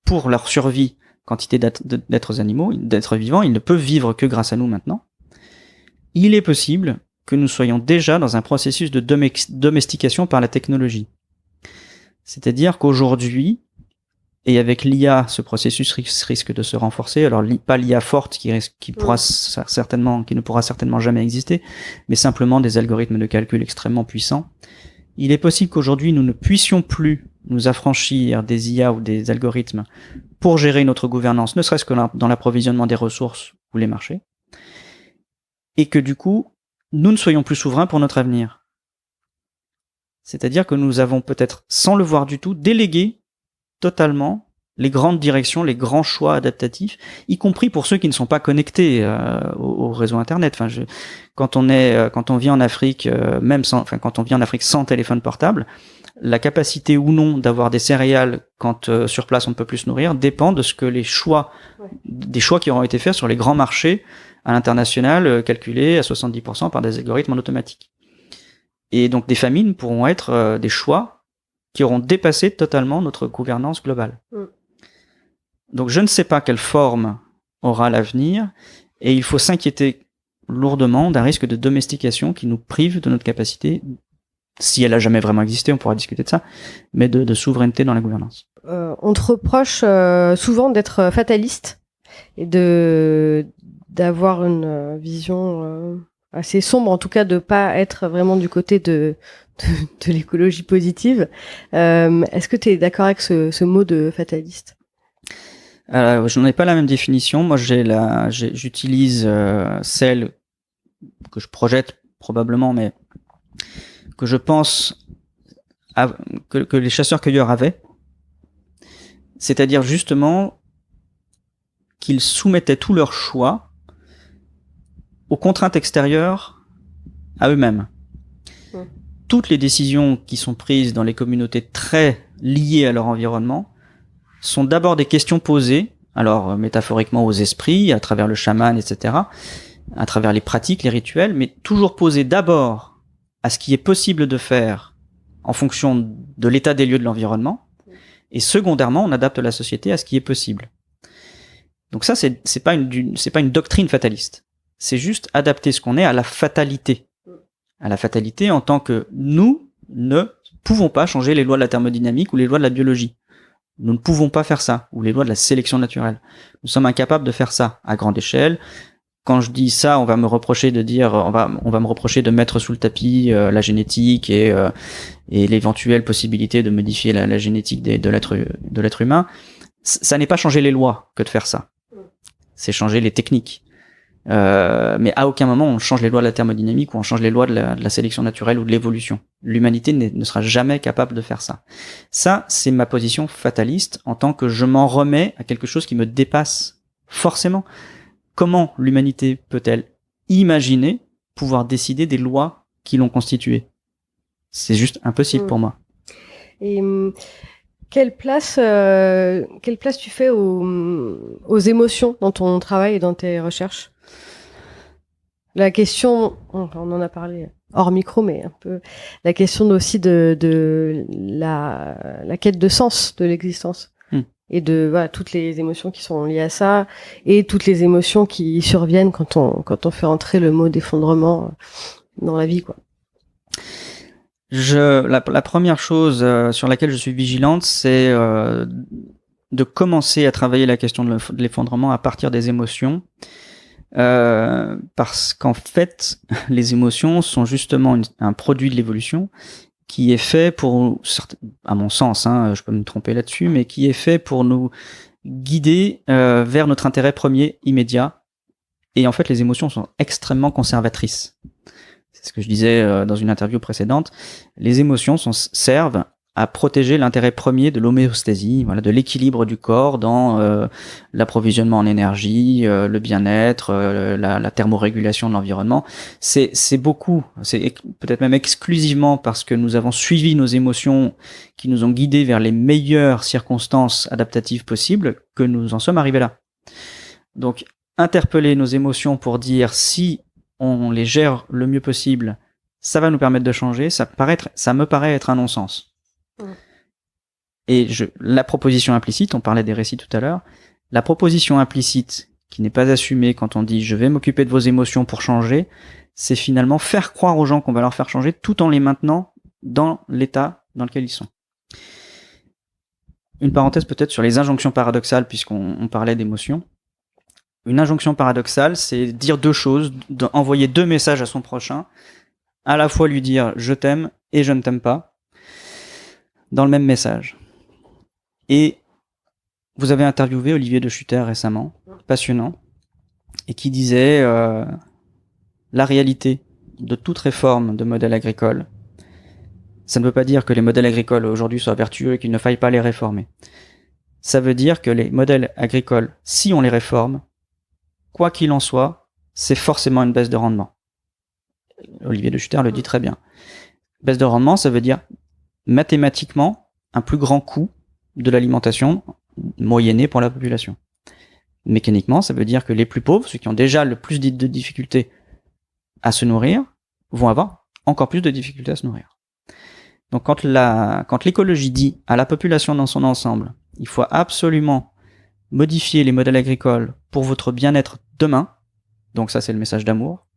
Speaker 3: pour leur survie quantité d'êtres animaux, d'êtres vivants. Ils ne peuvent vivre que grâce à nous maintenant. Il est possible que nous soyons déjà dans un processus de domestication par la technologie. C'est-à-dire qu'aujourd'hui, et avec l'IA, ce processus risque de se renforcer. Alors, pas l'IA forte qui ne pourra certainement jamais exister, mais simplement des algorithmes de calcul extrêmement puissants. Il est possible qu'aujourd'hui, nous ne puissions plus nous affranchir des IA ou des algorithmes pour gérer notre gouvernance, ne serait-ce que dans l'approvisionnement des ressources ou les marchés, et que du coup, nous ne soyons plus souverains pour notre avenir. C'est-à-dire que nous avons peut-être, sans le voir du tout, délégué totalement les grandes directions, les grands choix adaptatifs, y compris pour ceux qui ne sont pas connectés au réseau Internet. Enfin, quand on vit en Afrique, quand on vit en Afrique sans téléphone portable, la capacité ou non d'avoir des céréales quand sur place on ne peut plus se nourrir dépend de ce que des choix qui auront été faits sur les grands marchés à l'international, calculés à 70% par des algorithmes en automatique. Et donc des famines pourront être des choix qui auront dépassé totalement notre gouvernance globale. Donc je ne sais pas quelle forme aura l'avenir, et il faut s'inquiéter lourdement d'un risque de domestication qui nous prive de notre capacité, si elle a jamais vraiment existé, on pourra discuter de ça, mais de souveraineté dans la gouvernance.
Speaker 2: On te reproche souvent d'être fataliste et d'avoir une vision assez sombre, en tout cas de pas être vraiment du côté de l'écologie positive. Est-ce que tu es d'accord avec ce mot de fataliste ?
Speaker 3: Je n'en ai pas la même définition. Moi, j'utilise celle que je projette probablement, mais que je pense que les chasseurs-cueilleurs avaient. C'est-à-dire justement qu'ils soumettaient tous leurs choix aux contraintes extérieures à eux-mêmes. Toutes les décisions qui sont prises dans les communautés très liées à leur environnement sont d'abord des questions posées, alors métaphoriquement aux esprits, à travers le chaman, etc., à travers les pratiques, les rituels, mais toujours posées d'abord à ce qui est possible de faire en fonction de l'état des lieux de l'environnement, et secondairement, on adapte la société à ce qui est possible. Donc ça, c'est pas une doctrine fataliste. C'est juste adapter ce qu'on est à la fatalité. À la fatalité en tant que nous ne pouvons pas changer les lois de la thermodynamique ou les lois de la biologie. Nous ne pouvons pas faire ça, ou les lois de la sélection naturelle. Nous sommes incapables de faire ça à grande échelle. Quand je dis ça, on va me reprocher de mettre sous le tapis la génétique et l'éventuelle possibilité de modifier la génétique de l'être humain. Ça n'est pas changer les lois que de faire ça. C'est changer les techniques. Mais à aucun moment on change les lois de la thermodynamique ou on change les lois de la sélection naturelle ou de l'évolution. L'humanité ne sera jamais capable de faire ça. Ça, c'est ma position fataliste en tant que je m'en remets à quelque chose qui me dépasse forcément. Comment l'humanité peut-elle imaginer pouvoir décider des lois qui l'ont constituée ? C'est juste impossible pour moi.
Speaker 2: Et quelle place tu fais aux émotions dans ton travail et dans tes recherches ? La question, on en a parlé hors micro, mais un peu la question aussi de la quête de sens de l'existence et de toutes les émotions qui sont liées à ça et toutes les émotions qui surviennent quand on fait entrer le mot d'effondrement dans la vie, quoi.
Speaker 3: La première chose sur laquelle je suis vigilante, c'est de commencer à travailler la question de l'effondrement à partir des émotions. Parce qu'en fait, les émotions sont justement un produit de l'évolution qui est fait pour, à mon sens, je peux me tromper là-dessus, mais qui est fait pour nous guider vers notre intérêt premier immédiat. Et en fait, les émotions sont extrêmement conservatrices. C'est ce que je disais dans une interview précédente. Les émotions servent à protéger l'intérêt premier de l'homéostasie, voilà, de l'équilibre du corps dans l'approvisionnement en énergie, le bien-être, la thermorégulation de l'environnement. C'est beaucoup, c'est peut-être même exclusivement parce que nous avons suivi nos émotions qui nous ont guidés vers les meilleures circonstances adaptatives possibles que nous en sommes arrivés là. Donc, interpeller nos émotions pour dire si on les gère le mieux possible, ça va nous permettre de changer, ça me paraît être un non-sens. Et la proposition implicite, on parlait des récits tout à l'heure, la proposition implicite qui n'est pas assumée quand on dit je vais m'occuper de vos émotions pour changer, c'est finalement faire croire aux gens qu'on va leur faire changer tout en les maintenant dans l'état dans lequel ils sont. Une parenthèse peut-être sur les injonctions paradoxales puisqu'on parlait d'émotions. Une injonction paradoxale, c'est dire deux choses, envoyer deux messages à son prochain, à la fois lui dire je t'aime et je ne t'aime pas, dans le même message. Et vous avez interviewé Olivier de Schutter récemment, passionnant, et qui disait la réalité de toute réforme de modèle agricole, ça ne veut pas dire que les modèles agricoles aujourd'hui soient vertueux et qu'il ne faille pas les réformer. Ça veut dire que les modèles agricoles, si on les réforme, quoi qu'il en soit, c'est forcément une baisse de rendement. Olivier de Schutter le dit très bien. Baisse de rendement, ça veut dire mathématiquement un plus grand coût de l'alimentation moyennée pour la population. Mécaniquement, ça veut dire que les plus pauvres, ceux qui ont déjà le plus de difficultés à se nourrir, vont avoir encore plus de difficultés à se nourrir. Donc quand l'écologie dit à la population dans son ensemble, il faut absolument modifier les modèles agricoles pour votre bien-être demain, donc ça c'est le message d'amour,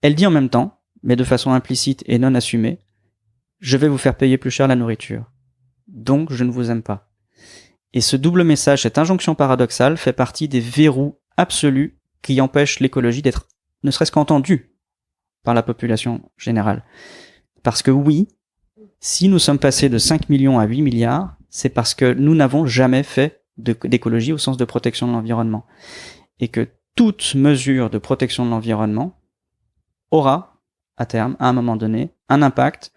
Speaker 3: elle dit en même temps, mais de façon implicite et non assumée, je vais vous faire payer plus cher la nourriture. Donc je ne vous aime pas. Et ce double message, cette injonction paradoxale, fait partie des verrous absolus qui empêchent l'écologie d'être ne serait-ce qu'entendue par la population générale. Parce que oui, si nous sommes passés de 5 millions à 8 milliards, c'est parce que nous n'avons jamais fait d'écologie au sens de protection de l'environnement. Et que toute mesure de protection de l'environnement aura, à terme, à un moment donné, un impact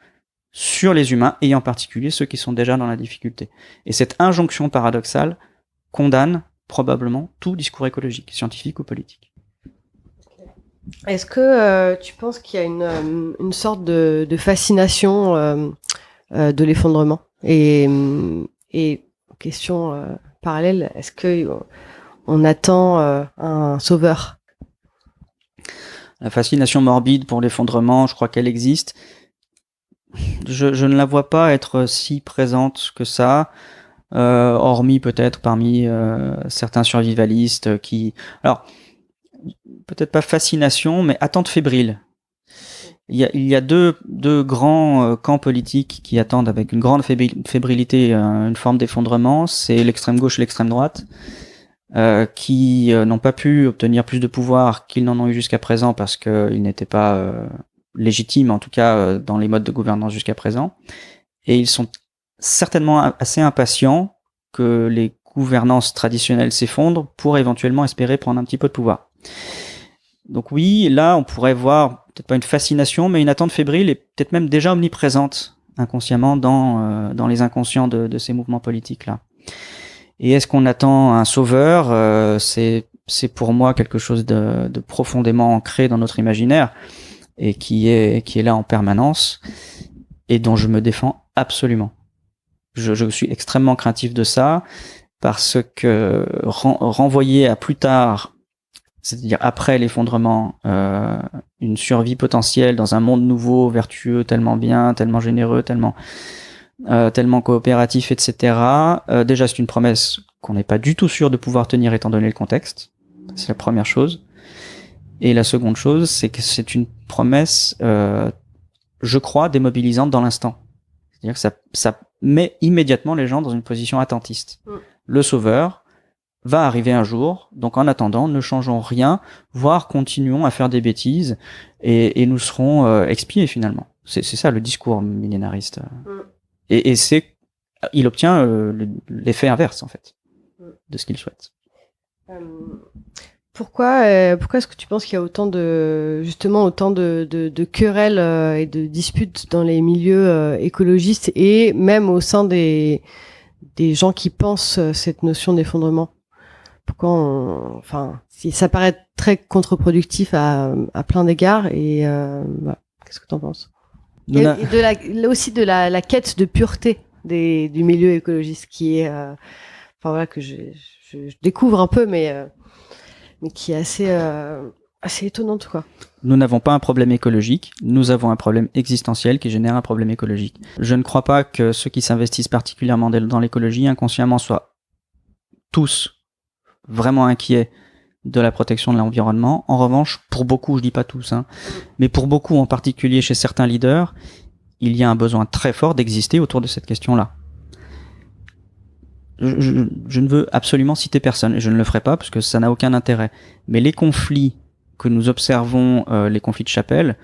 Speaker 3: sur les humains, et en particulier ceux qui sont déjà dans la difficulté. Et cette injonction paradoxale condamne probablement tout discours écologique, scientifique ou politique.
Speaker 2: Est-ce que tu penses qu'il y a une sorte de fascination de l'effondrement et question parallèle, est-ce que on attend un sauveur?
Speaker 3: La fascination morbide pour l'effondrement, je crois qu'elle existe. Je ne la vois pas être si présente que ça, hormis peut-être parmi certains survivalistes qui... Alors, peut-être pas fascination, mais attente fébrile. Il y a deux grands camps politiques qui attendent avec une grande fébrilité une forme d'effondrement, c'est l'extrême gauche et l'extrême droite, qui n'ont pas pu obtenir plus de pouvoir qu'ils n'en ont eu jusqu'à présent parce qu'ils n'étaient pas légitimes, en tout cas dans les modes de gouvernance jusqu'à présent. Et ils sont certainement assez impatients que les gouvernances traditionnelles s'effondrent pour éventuellement espérer prendre un petit peu de pouvoir. Donc oui, là on pourrait voir peut-être pas une fascination, mais une attente fébrile et peut-être même déjà omniprésente inconsciemment dans les inconscients de ces mouvements politiques-là. Et est-ce qu'on attend un sauveur ? C'est pour moi quelque chose de profondément ancré dans notre imaginaire et qui est là en permanence et dont je me défends absolument. Je suis extrêmement craintif de ça parce que renvoyer à plus tard, c'est-à-dire après l'effondrement, une survie potentielle dans un monde nouveau, vertueux, tellement bien, tellement généreux, tellement coopératif, etc. Déjà, c'est une promesse qu'on n'est pas du tout sûr de pouvoir tenir étant donné le contexte. C'est la première chose. Et la seconde chose, c'est que c'est une promesse, je crois, démobilisante dans l'instant. C'est-à-dire que ça met immédiatement les gens dans une position attentiste. Le sauveur va arriver un jour, donc en attendant, ne changeons rien, voire continuons à faire des bêtises, et nous serons expiés finalement. C'est ça le discours millénariste. Et il obtient l'effet inverse en fait de ce qu'il souhaite.
Speaker 2: Pourquoi est-ce que tu penses qu'il y a autant de querelles et de disputes dans les milieux écologistes et même au sein des gens qui pensent cette notion d'effondrement? Si ça paraît très contre-productif à plein d'égards et voilà. Qu'est-ce que t'en penses? Et aussi de la quête de pureté du milieu écologiste qui est, que je découvre un peu, mais qui est assez étonnante, quoi.
Speaker 3: Nous n'avons pas un problème écologique, nous avons un problème existentiel qui génère un problème écologique. Je ne crois pas que ceux qui s'investissent particulièrement dans l'écologie inconsciemment soient tous vraiment inquiets de la protection de l'environnement. En revanche, pour beaucoup, je dis pas tous, mais pour beaucoup, en particulier chez certains leaders, il y a un besoin très fort d'exister autour de cette question-là. Je ne veux absolument citer personne, et je ne le ferai pas parce que ça n'a aucun intérêt. Mais les conflits que nous observons, les conflits de chapelle,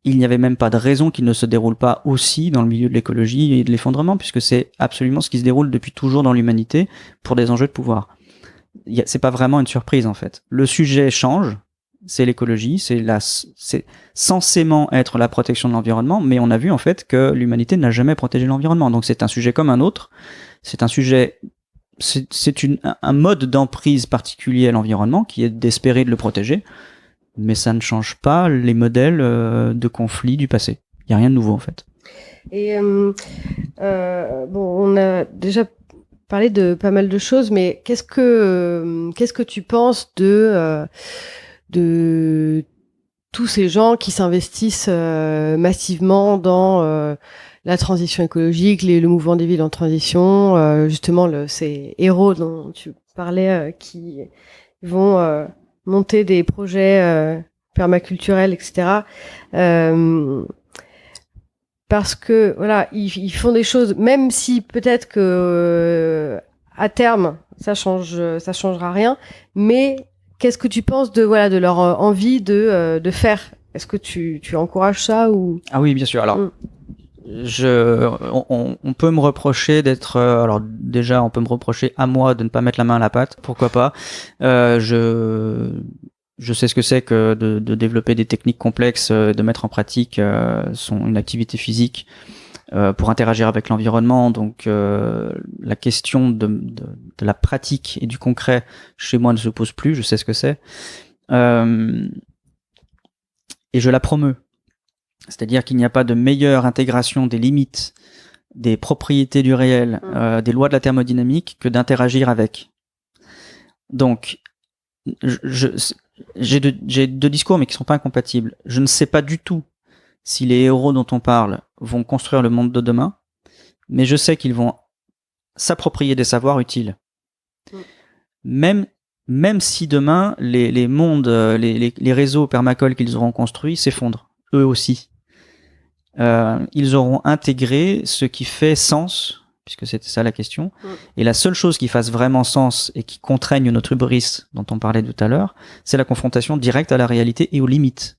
Speaker 3: il n'y avait même pas de raison qu'ils ne se déroulent pas aussi dans le milieu de l'écologie et de l'effondrement, puisque c'est absolument ce qui se déroule depuis toujours dans l'humanité pour des enjeux de pouvoir. C'est pas vraiment une surprise en fait. Le sujet change, c'est l'écologie, c'est censément être la protection de l'environnement, mais on a vu en fait que l'humanité n'a jamais protégé l'environnement. Donc c'est un sujet comme un autre. C'est un sujet, un mode d'emprise particulier à l'environnement qui est d'espérer de le protéger, mais ça ne change pas les modèles de conflits du passé. Il y a rien de nouveau en fait.
Speaker 2: Et on a déjà parlé de pas mal de choses, mais qu'est-ce que tu penses de tous ces gens qui s'investissent massivement dans la transition écologique, le mouvement des villes en transition, justement ces héros dont tu parlais qui vont monter des projets permaculturels, etc. Parce que voilà, ils font des choses, même si peut-être que à terme ça changera rien, mais qu'est-ce que tu penses de leur envie de faire? Est-ce que tu encourages ça ou?
Speaker 3: Ah oui, bien sûr. Alors, on peut me reprocher d'être. Alors déjà, on peut me reprocher à moi de ne pas mettre la main à la pâte. Pourquoi pas? Je sais ce que c'est que de développer des techniques complexes, de mettre en pratique une activité physique pour interagir avec l'environnement. Donc la question de la pratique et du concret chez moi ne se pose plus. Je sais ce que c'est. Et je la promeus. C'est-à-dire qu'il n'y a pas de meilleure intégration des limites, des propriétés du réel, des lois de la thermodynamique que d'interagir avec. Donc, j'ai deux discours mais qui sont pas incompatibles. Je ne sais pas du tout si les héros dont on parle vont construire le monde de demain, mais je sais qu'ils vont s'approprier des savoirs utiles. Même si demain les mondes, les réseaux permacoles qu'ils auront construits s'effondrent, eux aussi. Ils auront intégré ce qui fait sens, puisque c'était ça la question. Et la seule chose qui fasse vraiment sens et qui contraigne notre hubris dont on parlait tout à l'heure, c'est la confrontation directe à la réalité et aux limites.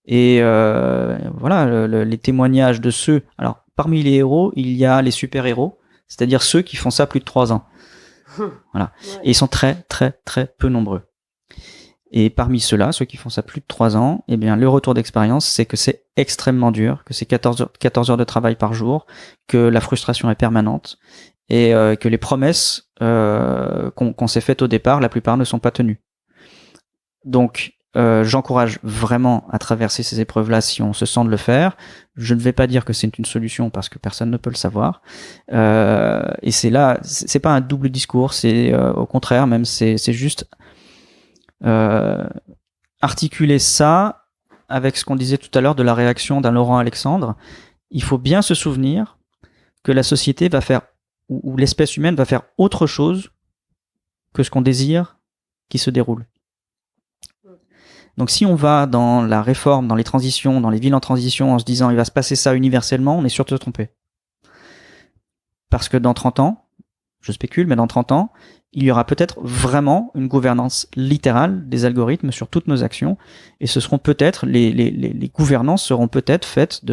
Speaker 3: Et voilà, les témoignages de ceux... Alors, parmi les héros, il y a les super-héros, c'est-à-dire ceux qui font ça plus de 3 ans. Voilà. Et ils sont très, très, très peu nombreux. Et parmi ceux-là, ceux qui font ça plus de 3 ans, eh bien, le retour d'expérience, c'est que c'est extrêmement dur, que c'est 14 heures de travail par jour, que la frustration est permanente, et que les promesses qu'on s'est faites au départ, la plupart ne sont pas tenues. Donc, j'encourage vraiment à traverser ces épreuves-là si on se sent de le faire. Je ne vais pas dire que c'est une solution parce que personne ne peut le savoir. Et c'est là, c'est pas un double discours, c'est au contraire, même c'est juste articuler ça avec ce qu'on disait tout à l'heure de la réaction d'un Laurent Alexandre. Il faut bien se souvenir que la société va faire, ou l'espèce humaine va faire autre chose que ce qu'on désire qui se déroule. Donc si on va dans la réforme, dans les transitions, dans les villes en transition en se disant il va se passer ça universellement, on est sûr de se tromper. Parce que dans 30 ans, je spécule, mais dans 30 ans, il y aura peut-être vraiment une gouvernance littérale des algorithmes sur toutes nos actions, et ce seront peut-être, les gouvernances seront peut-être faites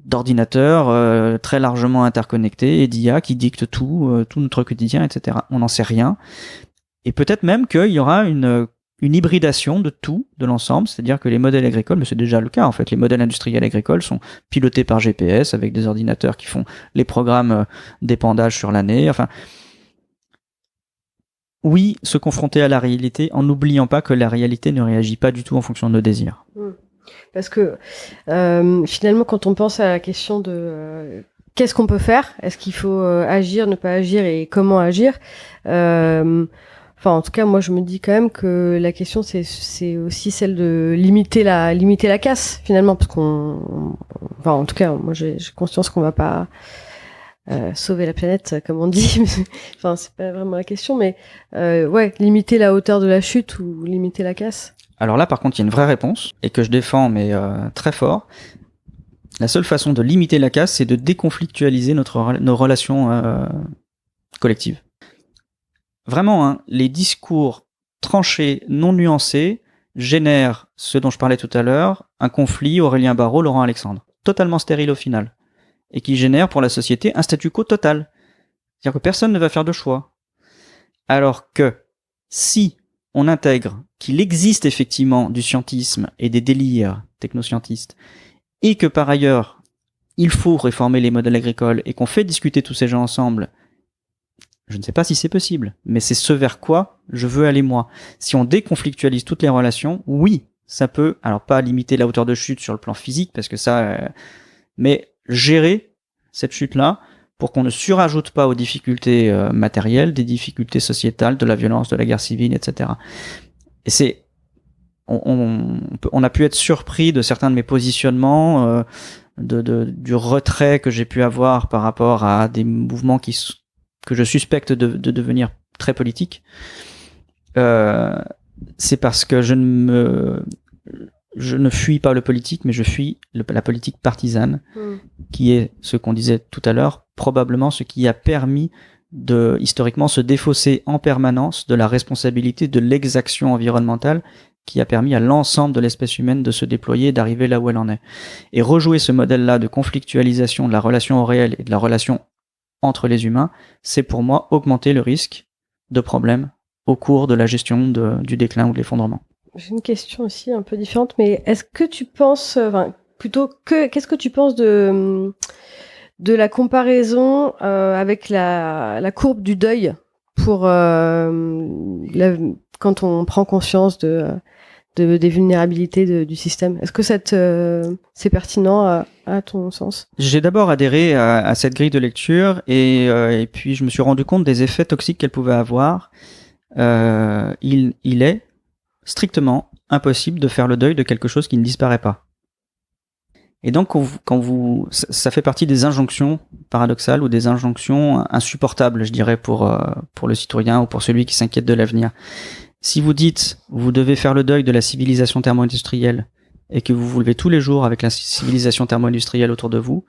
Speaker 3: d'ordinateurs très largement interconnectés et d'IA qui dictent tout notre quotidien, etc. On n'en sait rien. Et peut-être même qu'il y aura une hybridation de tout, de l'ensemble, c'est-à-dire que les modèles agricoles, mais c'est déjà le cas en fait, les modèles industriels agricoles sont pilotés par GPS avec des ordinateurs qui font les programmes d'épandage sur l'année. Enfin, oui, se confronter à la réalité en n'oubliant pas que la réalité ne réagit pas du tout en fonction de nos désirs.
Speaker 2: Parce que finalement, quand on pense à la question de qu'est-ce qu'on peut faire, est-ce qu'il faut agir, ne pas agir et comment agir, en tout cas, moi, je me dis quand même que la question, c'est aussi celle de limiter la casse, finalement, parce en tout cas, moi, j'ai conscience qu'on va pas sauver la planète, comme on dit. Enfin, c'est pas vraiment la question, mais limiter la hauteur de la chute ou limiter la casse.
Speaker 3: Alors là, par contre, il y a une vraie réponse, et que je défends, mais très fort. La seule façon de limiter la casse, c'est de déconflictualiser nos relations collectives. Vraiment, hein, les discours tranchés, non nuancés, génèrent ce dont je parlais tout à l'heure, un conflit Aurélien Barraud, Laurent Alexandre, totalement stérile au final, et qui génère pour la société un statu quo total. C'est-à-dire que personne ne va faire de choix. Alors que si on intègre qu'il existe effectivement du scientisme et des délires technoscientistes, et que par ailleurs, il faut réformer les modèles agricoles, et qu'on fait discuter tous ces gens ensemble, je ne sais pas si c'est possible, mais c'est ce vers quoi je veux aller moi. Si on déconflictualise toutes les relations, oui, ça peut, alors pas limiter la hauteur de chute sur le plan physique, parce que ça, mais gérer cette chute-là pour qu'on ne surajoute pas aux difficultés matérielles, des difficultés sociétales, de la violence, de la guerre civile, etc. Et c'est, on a pu être surpris de certains de mes positionnements, du retrait que j'ai pu avoir par rapport à des mouvements que je suspecte de devenir très politiques. C'est parce que je ne fuis pas le politique, mais je fuis la politique partisane, qui est ce qu'on disait tout à l'heure, probablement ce qui a permis de, historiquement, se défausser en permanence de la responsabilité de l'exaction environnementale qui a permis à l'ensemble de l'espèce humaine de se déployer et d'arriver là où elle en est. Et rejouer ce modèle-là de conflictualisation de la relation au réel et de la relation entre les humains, c'est pour moi augmenter le risque de problèmes au cours de la gestion du déclin ou de l'effondrement.
Speaker 2: J'ai une question aussi un peu différente, mais est-ce que tu penses, qu'est-ce que tu penses de la comparaison avec la courbe du deuil pour quand on prend conscience des vulnérabilités du système? Est-ce que c'est pertinent à ton sens?
Speaker 3: J'ai d'abord adhéré à cette grille de lecture et puis je me suis rendu compte des effets toxiques qu'elle pouvait avoir. Il est strictement impossible de faire le deuil de quelque chose qui ne disparaît pas. Et donc, ça fait partie des injonctions paradoxales ou des injonctions insupportables, je dirais, pour le citoyen ou pour celui qui s'inquiète de l'avenir. Si vous dites, vous devez faire le deuil de la civilisation thermo-industrielle et que vous vous levez tous les jours avec la civilisation thermo-industrielle autour de vous,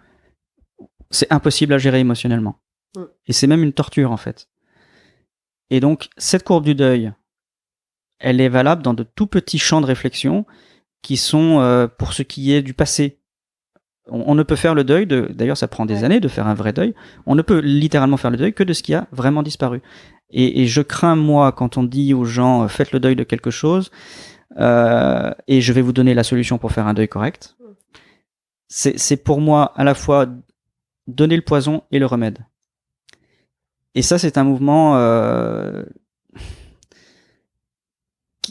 Speaker 3: c'est impossible à gérer émotionnellement. Et c'est même une torture, en fait. Et donc, cette courbe du deuil, elle est valable dans de tout petits champs de réflexion qui sont pour ce qui est du passé. On ne peut faire le deuil d'ailleurs ça prend des années de faire un vrai deuil, on ne peut littéralement faire le deuil que de ce qui a vraiment disparu. Et je crains, moi, quand on dit aux gens faites le deuil de quelque chose et je vais vous donner la solution pour faire un deuil correct, c'est pour moi à la fois donner le poison et le remède. Et ça, c'est un mouvement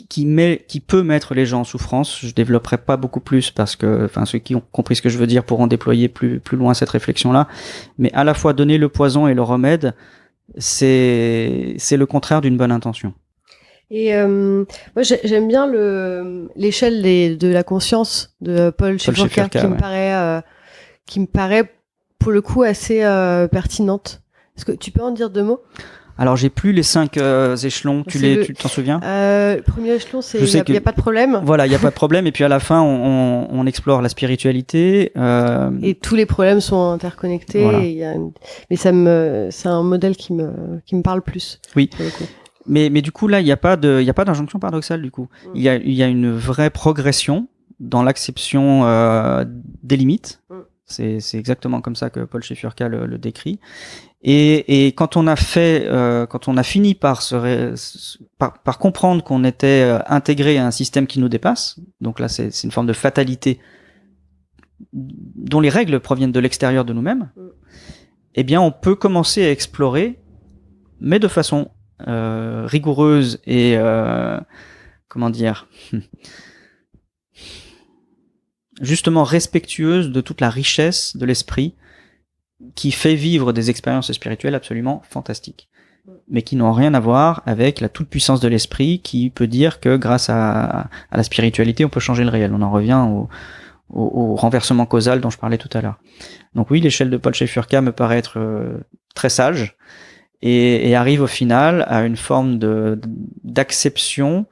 Speaker 3: qui peut mettre les gens en souffrance. Je développerai pas beaucoup plus parce que, ceux qui ont compris ce que je veux dire pourront déployer plus loin cette réflexion-là. Mais à la fois donner le poison et le remède, c'est le contraire d'une bonne intention.
Speaker 2: Et moi, j'aime bien l'échelle de la conscience de Paul Schefferka, qui me paraît pour le coup assez pertinente. Est-ce que tu peux en dire 2 mots?
Speaker 3: Alors, j'ai plus les 5 échelons. Tu t'en souviens?
Speaker 2: Le premier échelon, c'est il n'y a pas de problème.
Speaker 3: Voilà, il n'y a pas de problème. Et puis à la fin, on explore la spiritualité.
Speaker 2: Et tous les problèmes sont interconnectés.
Speaker 3: Voilà.
Speaker 2: Mais c'est un modèle qui me parle plus.
Speaker 3: Oui. Mais du coup, là, il n'y a pas d'injonction paradoxale, du coup. Il y a une vraie progression dans l'acception des limites. C'est exactement comme ça que Paul Shefurka le décrit. Et quand on a fini par par comprendre qu'on était intégré à un système qui nous dépasse, donc là c'est une forme de fatalité dont les règles proviennent de l'extérieur de nous-mêmes, eh bien on peut commencer à explorer, mais de façon rigoureuse et comment dire, justement respectueuse de toute la richesse de l'esprit qui fait vivre des expériences spirituelles absolument fantastiques, mais qui n'ont rien à voir avec la toute-puissance de l'esprit qui peut dire que grâce à la spiritualité on peut changer le réel. On en revient au renversement causal dont je parlais tout à l'heure. Donc oui, l'échelle de Paul Shefurka me paraît être très sage et arrive au final à une forme d'acception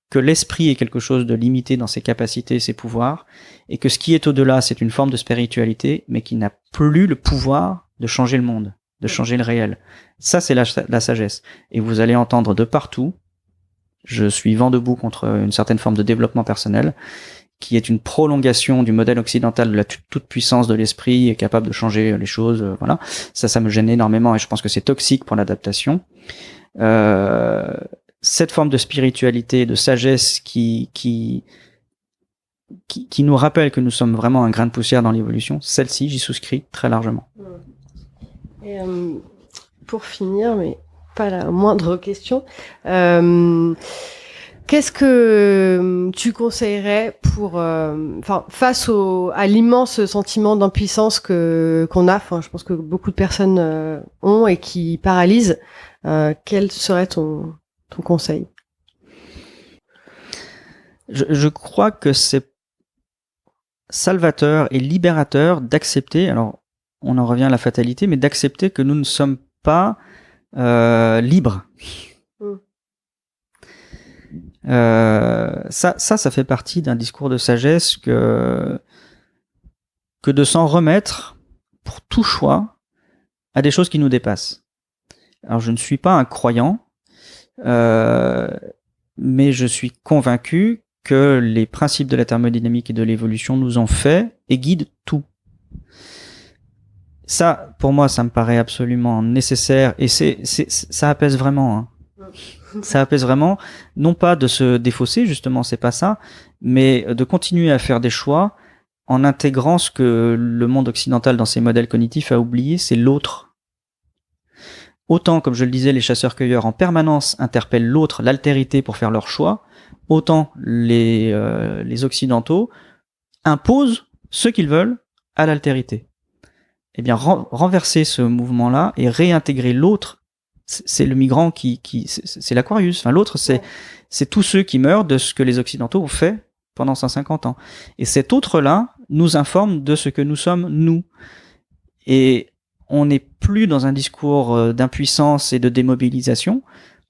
Speaker 3: que l'esprit est quelque chose de limité dans ses capacités et ses pouvoirs, et que ce qui est au-delà, c'est une forme de spiritualité, mais qui n'a plus le pouvoir de changer le monde, de changer le réel. Ça, c'est la sagesse. Et vous allez entendre de partout, je suis vent debout contre une certaine forme de développement personnel, qui est une prolongation du modèle occidental de la toute-puissance de l'esprit, est capable de changer les choses, voilà. Ça me gêne énormément, et je pense que c'est toxique pour l'adaptation. Cette forme de spiritualité, de sagesse qui nous rappelle que nous sommes vraiment un grain de poussière dans l'évolution, celle-ci, j'y souscris très largement.
Speaker 2: Et pour finir, mais pas la moindre question, qu'est-ce que tu conseillerais pour, face à l'immense sentiment d'impuissance qu'on a, je pense que beaucoup de personnes ont et qui paralysent, quel serait ton conseil?
Speaker 3: Je crois que c'est salvateur et libérateur d'accepter, alors on en revient à la fatalité, mais d'accepter que nous ne sommes pas libres. Ça fait partie d'un discours de sagesse que de s'en remettre pour tout choix à des choses qui nous dépassent. Alors je ne suis pas un croyant, mais je suis convaincu que les principes de la thermodynamique et de l'évolution nous ont fait et guident tout. Ça, pour moi, ça me paraît absolument nécessaire et ça apaise vraiment. Hein. Ça apaise vraiment, non pas de se défausser, justement, c'est pas ça, mais de continuer à faire des choix en intégrant ce que le monde occidental dans ses modèles cognitifs a oublié, c'est l'autre. Autant, comme je le disais, les chasseurs-cueilleurs en permanence interpellent l'autre, l'altérité pour faire leur choix, autant les occidentaux imposent ce qu'ils veulent à l'altérité. Eh bien, renverser ce mouvement-là et réintégrer l'autre, c'est le migrant c'est l'Aquarius. Enfin, l'autre, c'est tous ceux qui meurent de ce que les occidentaux ont fait pendant 150 ans. Et cet autre-là nous informe de ce que nous sommes, nous. Et on n'est plus dans un discours d'impuissance et de démobilisation,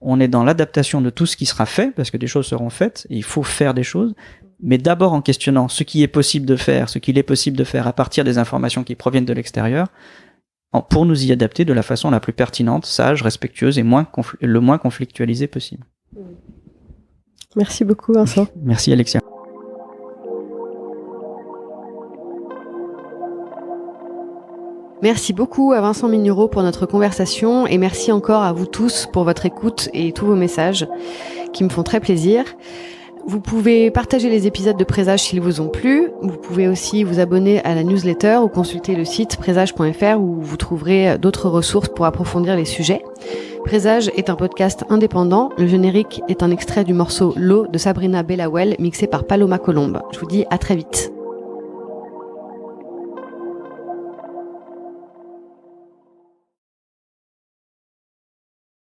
Speaker 3: on est dans l'adaptation de tout ce qui sera fait, parce que des choses seront faites, et il faut faire des choses, mais d'abord en questionnant ce qui est possible de faire, ce qu'il est possible de faire à partir des informations qui proviennent de l'extérieur, pour nous y adapter de la façon la plus pertinente, sage, respectueuse et le moins conflictualisée possible.
Speaker 2: Merci beaucoup, Vincent.
Speaker 3: Merci, Alexia.
Speaker 2: Merci beaucoup à Vincent Mignereau pour notre conversation et merci encore à vous tous pour votre écoute et tous vos messages qui me font très plaisir. Vous pouvez partager les épisodes de Présage s'ils vous ont plu. Vous pouvez aussi vous abonner à la newsletter ou consulter le site présage.fr où vous trouverez d'autres ressources pour approfondir les sujets. Présage est un podcast indépendant. Le générique est un extrait du morceau L'eau de Sabrina Bellawell mixé par Paloma Colombe. Je vous dis à très vite.